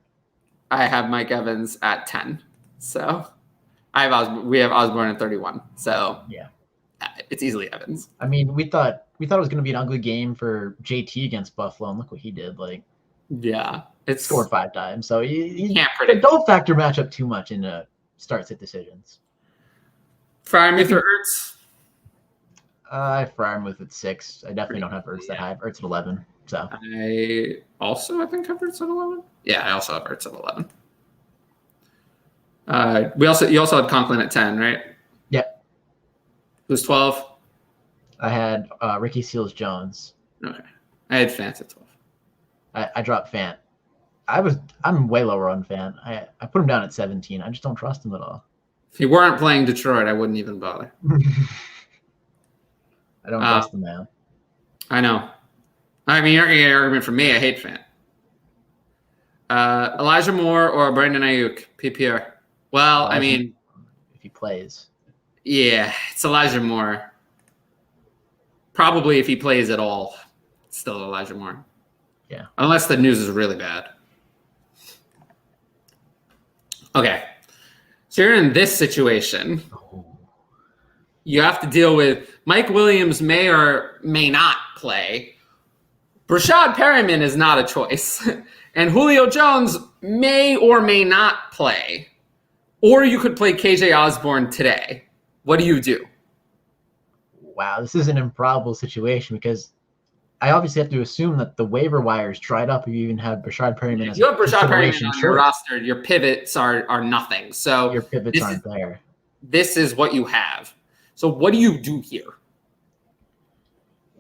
I have Mike Evans at 10. So we have Osborne at 31. So yeah, it's easily Evans. I mean, we thought it was going to be an ugly game for JT against Buffalo, and look what he did. Yeah, it scored 5 times. So you can't predict. Don't factor matchup too much into start-sit decisions. Freiermuth or Ertz? I have Freiermuth at 6. I definitely don't have Ertz that high. Ertz at 11. So I think have Ertz at 11. Yeah, I also have Ertz at 11. You also had Conklin at 10, right? Yep. Who's 12? I had Ricky Seals-Jones. Okay. I had Fant at 12. I dropped Fant. I'm way lower on Fant. I put him down at 17. I just don't trust him at all. If he weren't playing Detroit, I wouldn't even bother. I don't trust the man. I know. I mean, you're going to get an argument from me. I hate Fant. Elijah Moore or Brandon Ayuk, PPR? Well, I mean, if he plays. Yeah, it's Elijah Moore. Probably if he plays at all, it's still Elijah Moore. Yeah. Unless the news is really bad. Okay. So you're in this situation. You have to deal with Mike Williams may or may not play. Rashad Perryman is not a choice. And Julio Jones may or may not play. Or you could play KJ Osborne today. What do you do? Wow, this is an improbable situation because I obviously have to assume that the waiver wire is dried up if you even have Rashad Perryman as a consideration. You have Rashad Perryman on your roster. Your pivots are nothing. So your pivots aren't there. This is what you have. So what do you do here?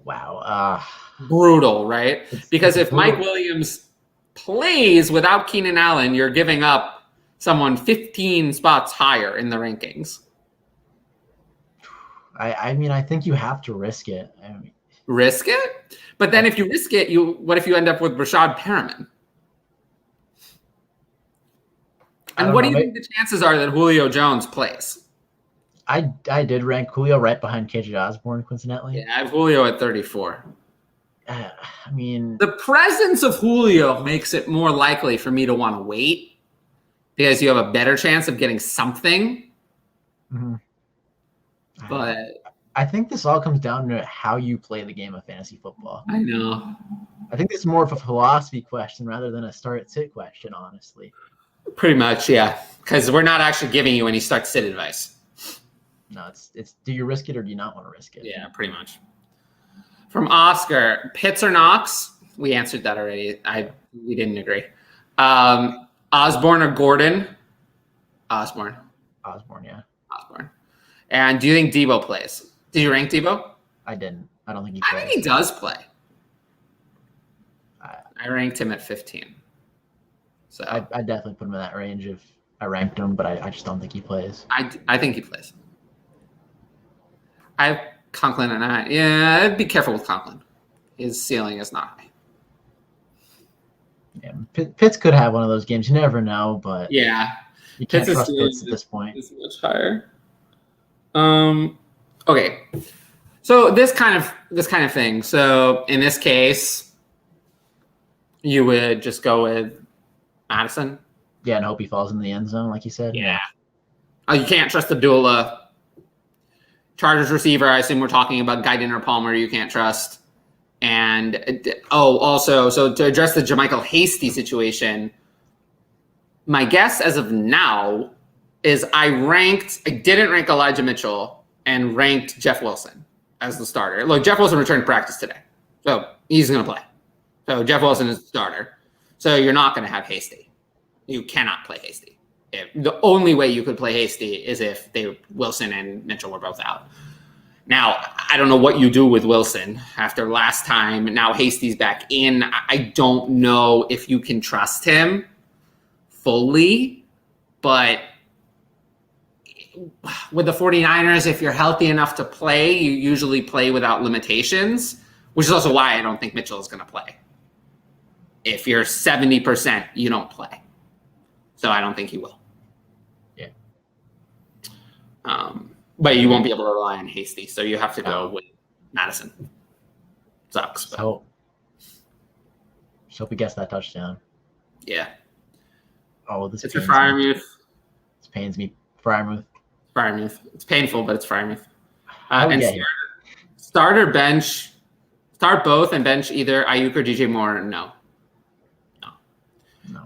Wow. Brutal, right? Because if Mike Williams plays without Keenan Allen, you're giving up someone 15 spots higher in the rankings. I mean, I think you have to risk it. Risk it? But then if you risk it, what if you end up with Rashad Perriman? And what do you think the chances are that Julio Jones plays? I did rank Julio right behind KJ Osborne, coincidentally. Yeah, I have Julio at 34. I mean, the presence of Julio makes it more likely for me to want to wait because you have a better chance of getting something. Mm-hmm. But I think this all comes down to how you play the game of fantasy football. I know. I think it's more of a philosophy question rather than a start-sit question, honestly. Pretty much, yeah. Because we're not actually giving you any start-sit advice. No, it's do you risk it or do you not want to risk it? Yeah, pretty much. From Oscar, Pitts or Knox? We answered that already. We didn't agree. Osborne or Gordon? Osborne. Yeah. Osborne. And do you think Debo plays? Did you rank Debo? I didn't. I don't think he plays. I think he does play. I ranked him at 15. So I definitely put him in that range if I ranked him, but I just don't think he plays. I think he plays. I have Conklin and I'd be careful with Conklin. His ceiling is not high. Yeah, Pitts could have one of those games. You never know, but yeah, you can't trust Pitts at this point. Is much higher. Okay, so this kind of thing. So in this case, you would just go with Madison. Yeah, and hope he falls in the end zone, like you said. Yeah. Oh, you can't trust Abdullah. Chargers receiver, I assume we're talking about Guyton or Palmer, you can't trust. And, also, so to address the Jermichael Hasty situation, my guess as of now is I didn't rank Elijah Mitchell and ranked Jeff Wilson as the starter. Look, Jeff Wilson returned to practice today, so he's going to play. So Jeff Wilson is the starter. So you're not going to have Hasty. You cannot play Hasty. The only way you could play Hasty is if Wilson and Mitchell were both out. Now, I don't know what you do with Wilson after last time. Now Hasty's back in. I don't know if you can trust him fully, but with the 49ers, if you're healthy enough to play, you usually play without limitations, which is also why I don't think Mitchell is going to play. If you're 70%, you don't play. So I don't think he will. Yeah. But you won't be able to rely on Hasty, so you have to go with Madison. Sucks. But. So hope he gets that touchdown. Yeah. Oh, this it's for Freiermuth. This pains me. Freiermuth. It's painful, but it's Freiermuth. And start or bench. Start both and bench either Ayuk or DJ Moore. No.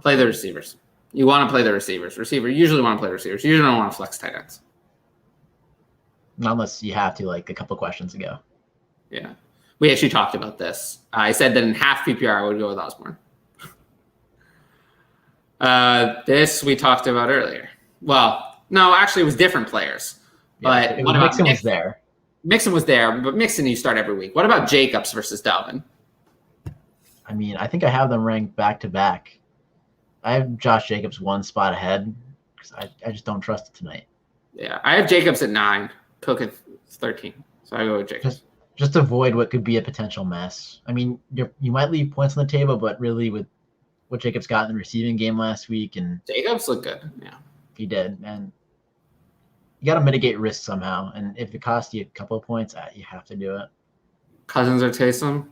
Play the receivers. You want to play the receivers. You usually want to play receivers. You usually don't want to flex tight ends. Not unless you have to, like a couple questions ago. Yeah. We actually talked about this. I said that in half PPR, I would go with Osborne. This we talked about earlier. Well, no, actually, it was different players. Yeah, but what about Mixon was there? Mixon was there, but Mixon you start every week. What about Jacobs versus Dalvin? I mean, I think I have them ranked back to back. I have Josh Jacobs one spot ahead because I just don't trust it tonight. Yeah, I have Jacobs at 9, Cook at 13. So I go with Jacobs. Just avoid what could be a potential mess. I mean, you might leave points on the table, but really with what Jacobs got in the receiving game last week, and Jacobs looked good. Yeah, he did, and you got to mitigate risk somehow. And if it costs you a couple of points, you have to do it. Cousins or Taysom?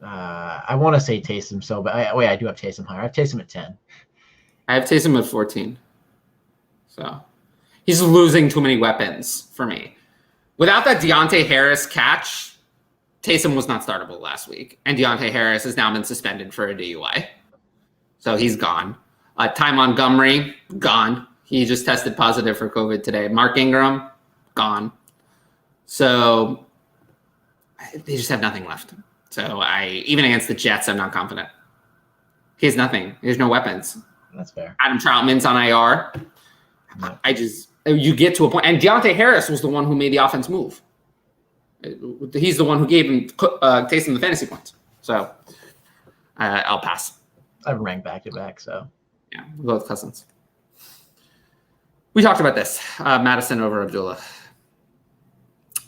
I want to say Taysom, but I do have Taysom higher. I have Taysom at 10. I have Taysom at 14. So he's losing too many weapons for me. Without that Deontay Harris catch, Taysom was not startable last week, and Deontay Harris has now been suspended for a DUI. So he's gone. Ty Montgomery, gone. He just tested positive for COVID today. Mark Ingram, gone. So they just have nothing left. So even against the Jets, I'm not confident. He has nothing. There's no weapons. That's fair. Adam Troutman's on IR. No. You get to a point, and Deontay Harris was the one who made the offense move. He's the one who gave him Taysom the fantasy points. So I'll pass. I've ranked back to back, so yeah, we'll go with Cousins. We talked about this. Madison over Abdullah.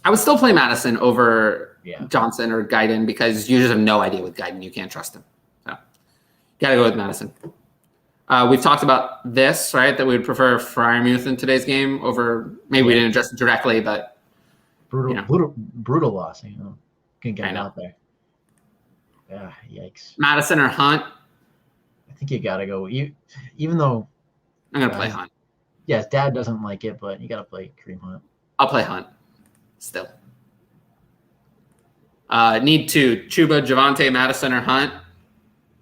I would still play Madison over Johnson or Guyton because you just have no idea with Guyton. You can't trust him. So got to go with Madison. We've talked about this, right? That we would prefer Freiermuth in today's game over. Maybe we didn't address it directly, but brutal loss. Couldn't get it out there. Yeah, yikes. Madison or Hunt? I think you gotta go. Even though I'm gonna play Hunt. Yes, Dad doesn't like it, but you gotta play Kareem Hunt. I'll play Hunt. Still. Need to Chuba, Javonte, Madison, or Hunt.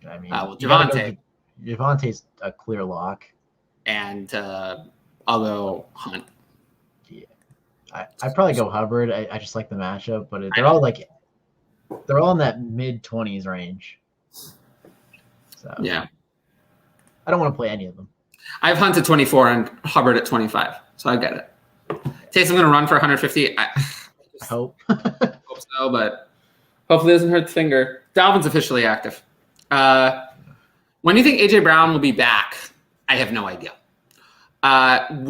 I mean, Javonte. Javonte's a clear lock. And I'll go Hunt. Yeah, I'd probably go Hubbard. I just like the matchup, but they're all in that mid-20s range. So yeah, I don't want to play any of them. I have Hunt at 24 and Hubbard at 25, so I get it. Taysom's going to run for 150. I hope. Hope so, but hopefully it doesn't hurt the finger. Dalvin's officially active. When do you think AJ Brown will be back? I have no idea.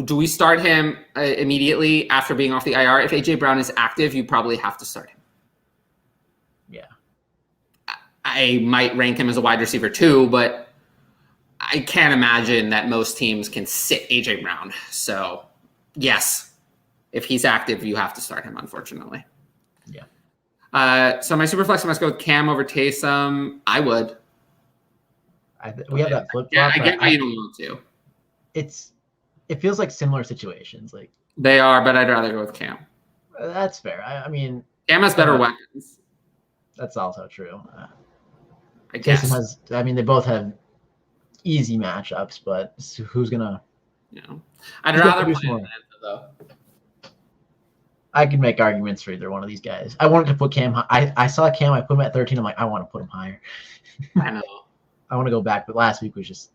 Do we start him immediately after being off the IR? If AJ Brown is active, you probably have to start him. Yeah. I might rank him as a wide receiver too, but I can't imagine that most teams can sit AJ Brown. So, yes, if he's active, you have to start him, unfortunately. Yeah. So my super flex must go with Cam over Taysom. I would. We have that flip flop. Yeah, I get why you don't want to. It feels like similar situations. Like they are, but I'd rather go with Cam. That's fair. I mean, Cam has better weapons. That's also true. I guess. Taysom has. I mean, they both have easy matchups, but who's gonna? I'd rather play Atlanta though. I could make arguments for either one of these guys. I wanted to put Cam. I saw Cam. I put him at 13. I'm like, I want to put him higher. I know. I want to go back, but last week was just,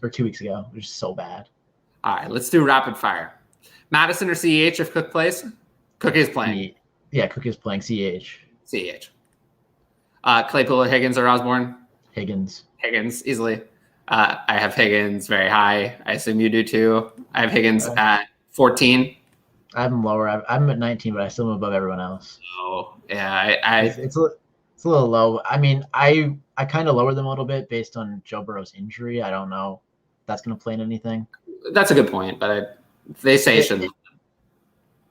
or 2 weeks ago, it was just so bad. All right, let's do rapid fire. Madison or CEH if Cook plays? Cook is playing. Yeah, Cook is playing CEH. CEH. Claypool or Higgins or Osborne? Higgins. Higgins, easily. I have Higgins very high. I assume you do too. I have Higgins at 14. I have him lower. I'm at 19, but I still am above everyone else. Oh, yeah. It's a little low. I mean, I kind of lowered them a little bit based on Joe Burrow's injury. I don't know if that's going to play in anything. That's a good point, but they say it shouldn't.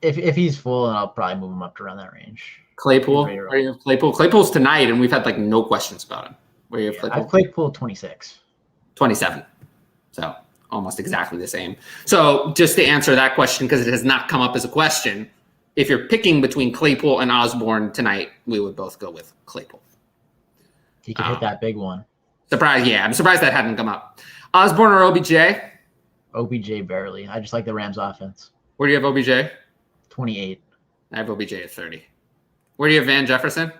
If he's full, then I'll probably move him up to around that range. Claypool? Where you have Claypool? Claypool's tonight, and we've had no questions about him. Where you have Claypool? I have Claypool 26. 27. So almost exactly the same. So just to answer that question, because it has not come up as a question, if you're picking between Claypool and Osborne tonight, we would both go with Claypool. He could hit that big one. I'm surprised that hadn't come up. Osborne or OBJ? OBJ barely. I just like the Rams offense. Where do you have OBJ? 28. I have OBJ at 30. Where do you have Van Jefferson?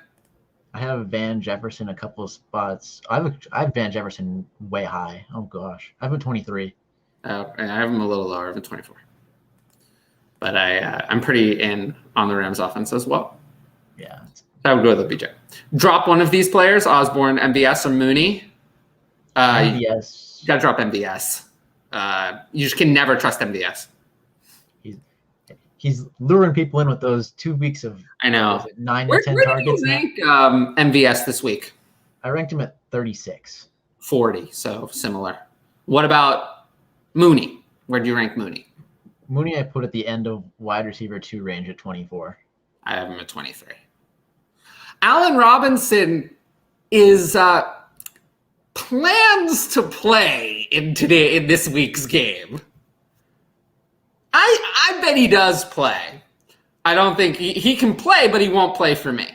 I have Van Jefferson a couple of spots. I have Van Jefferson way high. Oh gosh, I have him 23. Oh, I have him a little lower. I have him 24. But I'm pretty in on the Rams offense as well. Yeah, I would go with OBJ. Drop one of these players: Osborne, MBS, or Mooney. MBS. You gotta drop MBS. You just can never trust MBS. He's luring people in with those 2 weeks of 9 to 10 targets. Where did you rank MVS this week? I ranked him at 36. 40, so similar. What about Mooney? Where do you rank Mooney? Mooney I put at the end of wide receiver 2 range at 24. I have him at 23. Allen Robinson is plans to play in this week's game. I bet he does play. I don't think he can play, but he won't play for me.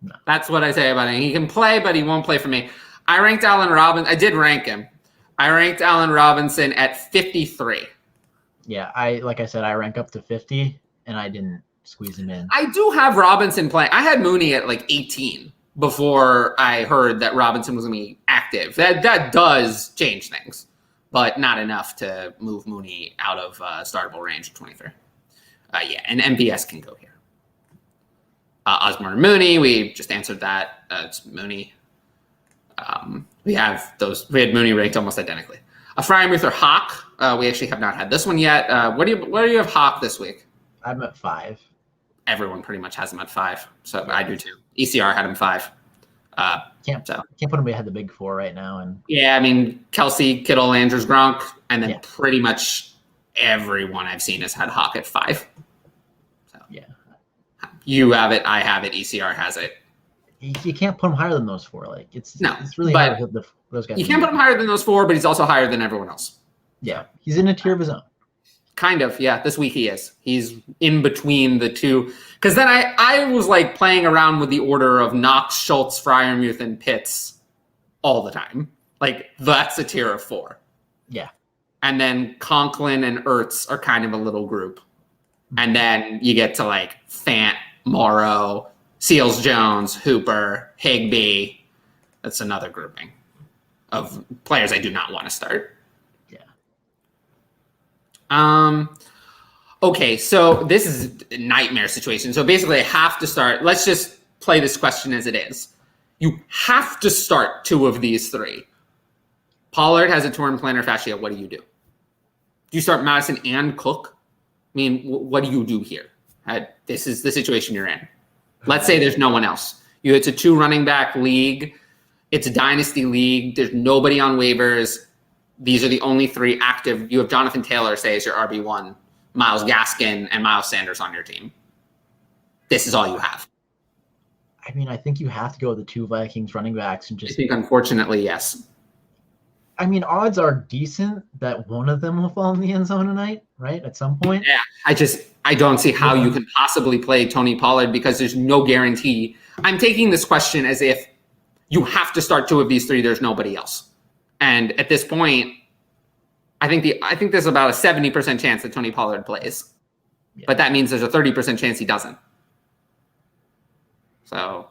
No. That's what I say about him. He can play, but he won't play for me. I ranked Allen Robinson. I did rank him. I ranked Allen Robinson at 53. Yeah, like I said, I rank up to 50, and I didn't squeeze him in. I do have Robinson playing. I had Mooney at 18 before I heard that Robinson was going to be active. That does change things, but not enough to move Mooney out of startable range of 23. And MVS can go here. Osborne and Mooney, we just answered that. It's Mooney. We had Mooney ranked almost identically. Freiermuth or Hawk. We actually have not had this one yet. Where do you have Hawk this week? I'm at 5. Everyone pretty much has him at 5, so I do too. ECR had him 5. Can't put him behind the big four right now. And yeah, I mean, Kelsey, Kittle, Andrews, Gronk, and then Yeah. pretty much everyone I've seen has had Hawk at 5. So yeah, you have it, I have it, ECR has it. you can't put him higher than those 4. Like it's really but hard to put those guys. You can't put him higher than those 4, but he's also higher than everyone else. Yeah, he's in a tier of his own. Kind of, yeah. This week he is. He's in between the two. Because then I was like playing around with the order of Knox, Schultz, Freiermuth, and Pitts all the time. Like, that's a tier of 4. Yeah. And then Conklin and Ertz are kind of a little group. And then you get to like Fant, Morrow, Seals Jones, Hooper, Higbee. That's another grouping of players I do not want to start. Okay, so this is a nightmare situation. So basically I have to start. Let's just play this question as it is. You have to start 2 of these 3. Pollard has a torn plantar fascia. What do you do? Do you start Madison and Cook? I mean, what do you do here? This is the situation you're in. Let's say there's no one else. It's a 2 running back league. It's a dynasty league. There's nobody on waivers. These are the only 3 active. You have Jonathan Taylor, say, as your RB1, Myles Gaskin, and Miles Sanders on your team. This is all you have. I mean, I think you have to go with the 2 Vikings running backs and just. I think, unfortunately, yes. I mean, odds are decent that one of them will fall in the end zone tonight, right? At some point. Yeah, I don't see how you can possibly play Tony Pollard because there's no guarantee. I'm taking this question as if you have to start 2 of these 3. There's nobody else. And at this point, I think there's about a 70% chance that Tony Pollard plays. Yeah. But that means there's a 30% chance he doesn't. So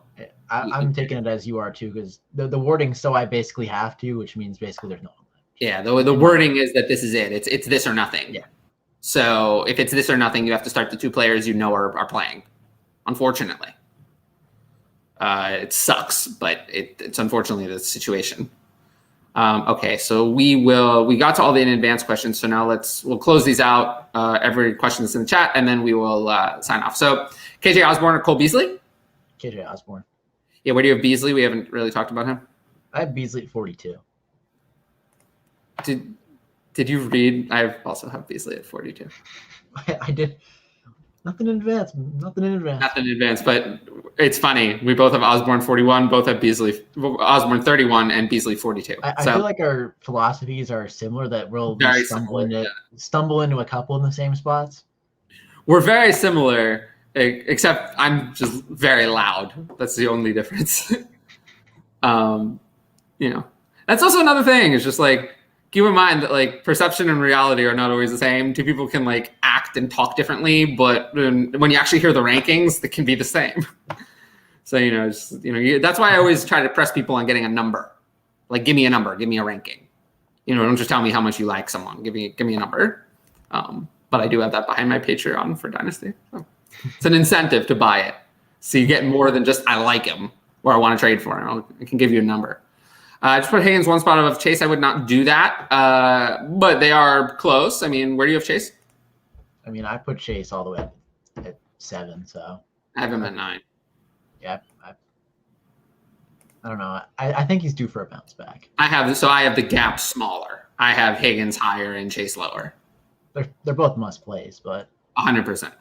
I'm taking it as you are too, because the wording, so I basically have to, which means basically there's no one left. Yeah, the wording is that this is it. It's this or nothing. Yeah. So if it's this or nothing, you have to start the 2 players you know are playing. Unfortunately. It sucks, but it's unfortunately the situation. Okay, so we got to all the in advance questions. So now we'll close these out. Every question that's in the chat, and then we will sign off. So KJ Osborne or Cole Beasley? KJ Osborne. Yeah, where do you have Beasley? We haven't really talked about him. I have Beasley at 42. Did you read? I also have Beasley at 42. I did. Nothing in advance. Nothing in advance. But it's funny. We both have Osborne 41. Both have Osborne 31 and Beasley 42. I feel like our philosophies are similar. That we'll stumble into a couple in the same spots. We're very similar, except I'm just very loud. That's the only difference. That's also another thing. It's just like, keep in mind that like perception and reality are not always the same. 2 people can like act and talk differently, but when you actually hear the rankings, they can be the same. So, that's why I always try to press people on getting a number. Like, give me a number, give me a ranking. Don't just tell me how much you like someone. Give me a number. But I do have that behind my Patreon for Dynasty. So it's an incentive to buy it. So you get more than just, I like him or I want to trade for him. I can give you a number. Just put Higgins 1 spot above Chase. I would not do that, but they are close. I mean, where do you have Chase? I mean, I put Chase all the way at 7, so. I have him at 9. Yeah, I don't know. I think he's due for a bounce back. I have the gap smaller. I have Higgins higher and Chase lower. They're both must plays, but 100%.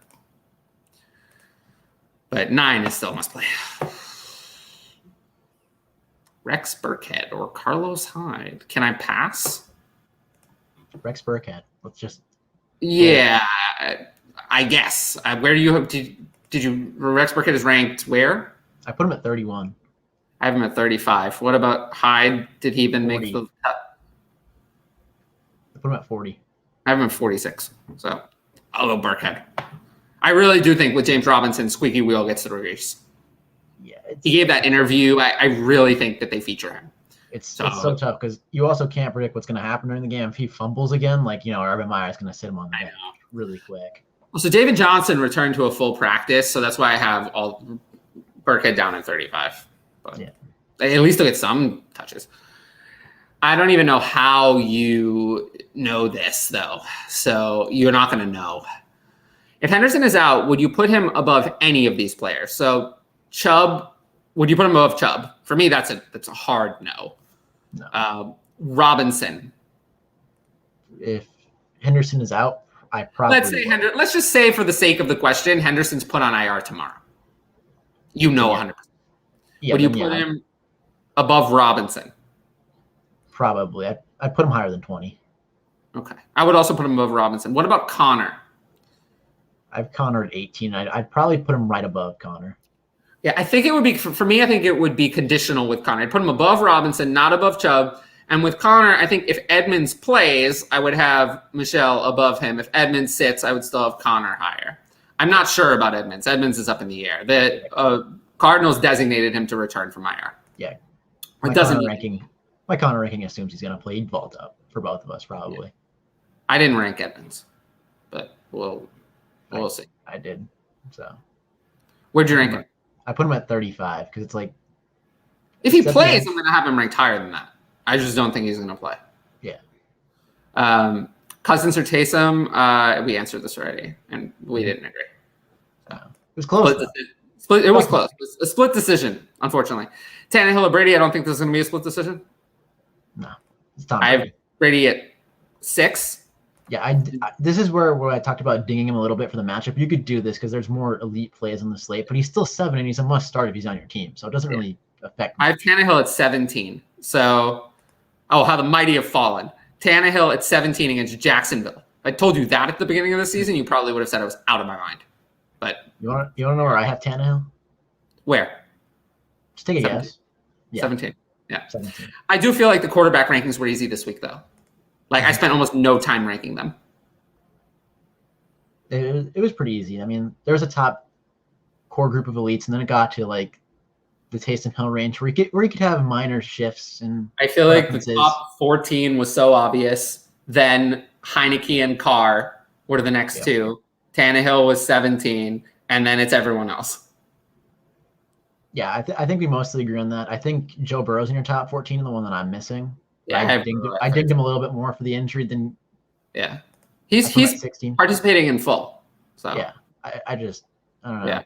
But 9 is still must play. Rex Burkhead or Carlos Hyde. Can I pass? Rex Burkhead. Let's just. Yeah, I guess. Where do you have? Did you? Rex Burkhead is ranked where? I put him at 31. I have him at 35. What about Hyde? Did he even 40. make the cut? I put him at 40. I have him at 46. So I'll go Burkhead. I really do think with James Robinson, squeaky wheel gets the race. Yeah, he gave that interview. I really think that they feature him. It's so tough because you also can't predict what's going to happen during the game. If he fumbles again, Urban Meyer's going to sit him on the bench really quick. Well, so David Johnson returned to a full practice, so that's why I have all Burkhead down at 35. But yeah, at least he'll get some touches. I don't even know how you know this, though. So you're not going to know. If Henderson is out, would you put him above any of these players? So Chubb Would you put him above Chubb? For me, that's a hard no. No. Robinson. If Henderson is out, I probably let's just say for the sake of the question, Henderson's put on IR tomorrow. 100%. Yeah, would you put him above Robinson? Probably. I'd put him higher than 20. Okay. I would also put him above Robinson. What about Connor? I've Connor at 18. I'd probably put him right above Connor. Yeah, I think it would be, for me, I think it would be conditional with Connor. I'd put him above Robinson, not above Chubb. And with Connor, I think if Edmonds plays, I would have Michelle above him. If Edmonds sits, I would still have Connor higher. I'm not sure about Edmonds. Edmonds is up in the air. The Cardinals designated him to return from IR. Yeah. My Connor ranking assumes he's going to play. He'd vault up for both of us, probably. Yeah. I didn't rank Edmonds, but we'll see. I did. So. Where'd you rank him? I put him at 35 because it's like. If he plays, I'm going to have him ranked higher than that. I just don't think he's going to play. Yeah. Cousins or Taysom, we answered this already, and we didn't agree. It was close. It was close. It was a split decision, unfortunately. Tannehill or Brady, I don't think this is going to be a split decision. No. It's Tom Brady. I have Brady at 6. Yeah, this is where I talked about dinging him a little bit for the matchup. You could do this because there's more elite plays on the slate, but he's still 7, and he's a must-start if he's on your team, so it doesn't really affect me. I have Tannehill at 17. So, how the mighty have fallen. Tannehill at 17 against Jacksonville. If I told you that at the beginning of the season, you probably would have said I was out of my mind. But you want to know where I have Tannehill? Where? Just take a guess. Yeah. 17. Yeah. 17. I do feel like the quarterback rankings were easy this week, though. Like, I spent almost no time ranking them. It was pretty easy. I mean, there was a top core group of elites, and then it got to, like, the Taysom Hill range where you could have minor shifts. And I feel like the top 14 was so obvious. Then Heineke and Carr were the next two. Tannehill was 17, and then it's everyone else. Yeah, I think we mostly agree on that. I think Joe Burrow's in your top 14, the one that I'm missing. Yeah, I dinged him a little bit more for the injury than. Yeah, he's participating in full. So yeah, I don't know. Yeah.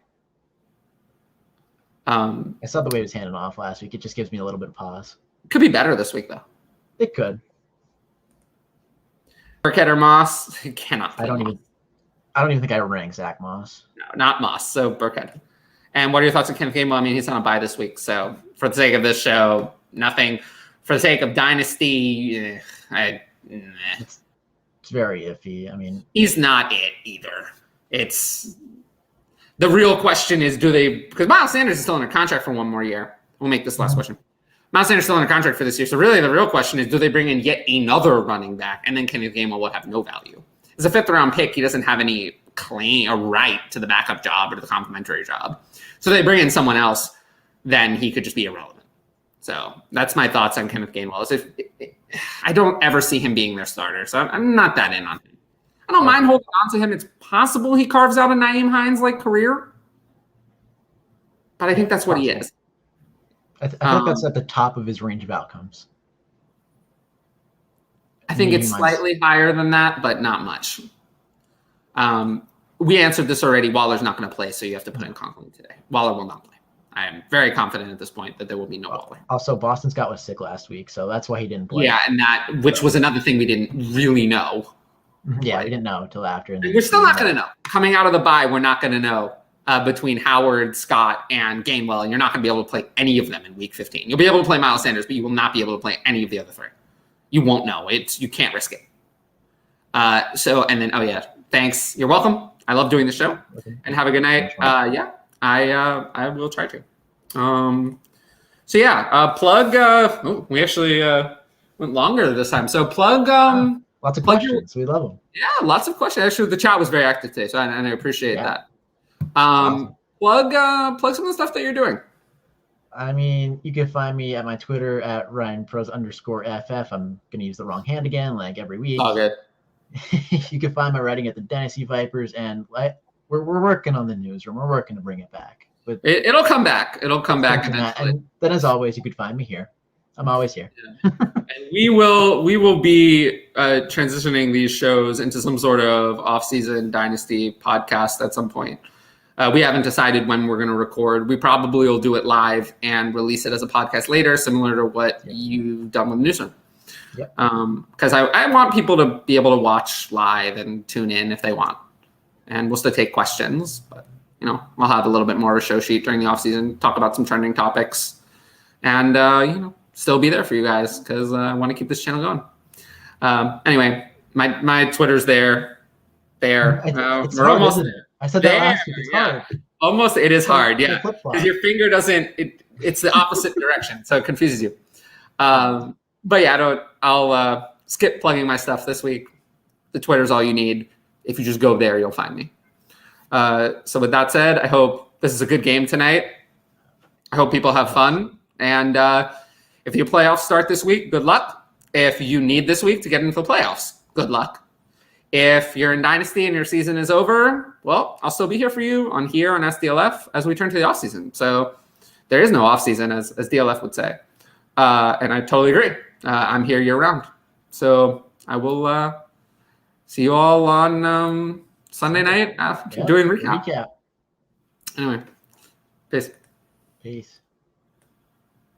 I saw the way he was handing off last week. It just gives me a little bit of pause. Could be better this week, though. It could. Burkhead or Moss? He cannot. I don't even think I rank Zach Moss. No, not Moss. So Burkhead. And what are your thoughts on Kenneth Gainwell? I mean, he's on a bye this week. So for the sake of this show, nothing. For the sake of Dynasty, It's very iffy. I mean, he's not it either. It's the real question is, because Miles Sanders is still under contract for one more year. We'll make this last question. Miles Sanders is still under contract for this year. So really the real question is, do they bring in yet another running back? And then Kenneth Gainwell will have no value. As a 5th round pick, he doesn't have any claim or right to the backup job or to the complimentary job. So they bring in someone else, then he could just be irrelevant. So that's my thoughts on Kenneth Gainwell. I don't ever see him being their starter, so I'm not that in on him. I don't mind holding on to him. It's possible he carves out a Nyheim Hines-like career, but I think that's what he is. I think that's at the top of his range of outcomes. I think it's slightly higher than that, but not much. We answered this already. Waller's not going to play, so you have to put in Conklin today. Waller will not play. I am very confident at this point that there will be no Waller. Also, Boston Scott was sick last week, so that's why he didn't play. Yeah, and which was another thing we didn't really know. Yeah, we didn't know until after. We're still not going to know. Coming out of the bye, we're not going to know between Howard, Scott, and Gainwell, and you're not going to be able to play any of them in Week 15. You'll be able to play Miles Sanders, but you will not be able to play any of the other 3. You won't know. You can't risk it. Thanks. You're welcome. I love doing the show, and have a good night. I will try to. Plug. We actually went longer this time. So plug. Lots of questions. We love them. Yeah, lots of questions. Actually, the chat was very active today, so I appreciate that. Awesome. Plug some of the stuff that you're doing. I mean, you can find me at my Twitter at RyanPros_FF. I'm gonna use the wrong hand again, like every week. Oh, good. You can find my writing at the Dynasty Vipers, and we're working on the newsroom. We're working to bring it back. But it'll come back. It'll come back eventually. And then, as always, you could find me here. I'm always here. Yeah. And we will be transitioning these shows into some sort of off-season Dynasty podcast at some point. We haven't decided when we're going to record. We probably will do it live and release it as a podcast later, similar to what you've done with the newsroom. Yep. Because I want people to be able to watch live and tune in if they want. And we'll still take questions, but I'll have a little bit more of a show sheet during the off season, talk about some trending topics, and still be there for you guys because I want to keep this channel going. Anyway, my Twitter's there. It's we're hard, almost isn't it? I said that last week. It's hard. Almost, it is hard, yeah. Flip-flop. Because your finger doesn't. It's the opposite direction, so it confuses you. But yeah, I'll skip plugging my stuff this week. The Twitter's all you need. If you just go there, you'll find me. So with that said, I hope this is a good game tonight. I hope people have fun. And if your playoffs start this week, good luck. If you need this week to get into the playoffs, good luck. If you're in Dynasty and your season is over, well, I'll still be here for you on SDLF as we turn to the offseason. So there is no offseason, as DLF would say. And I totally agree. I'm here year round. So I will see you all on Sunday night after doing recap. Recap. Anyway, peace. Peace.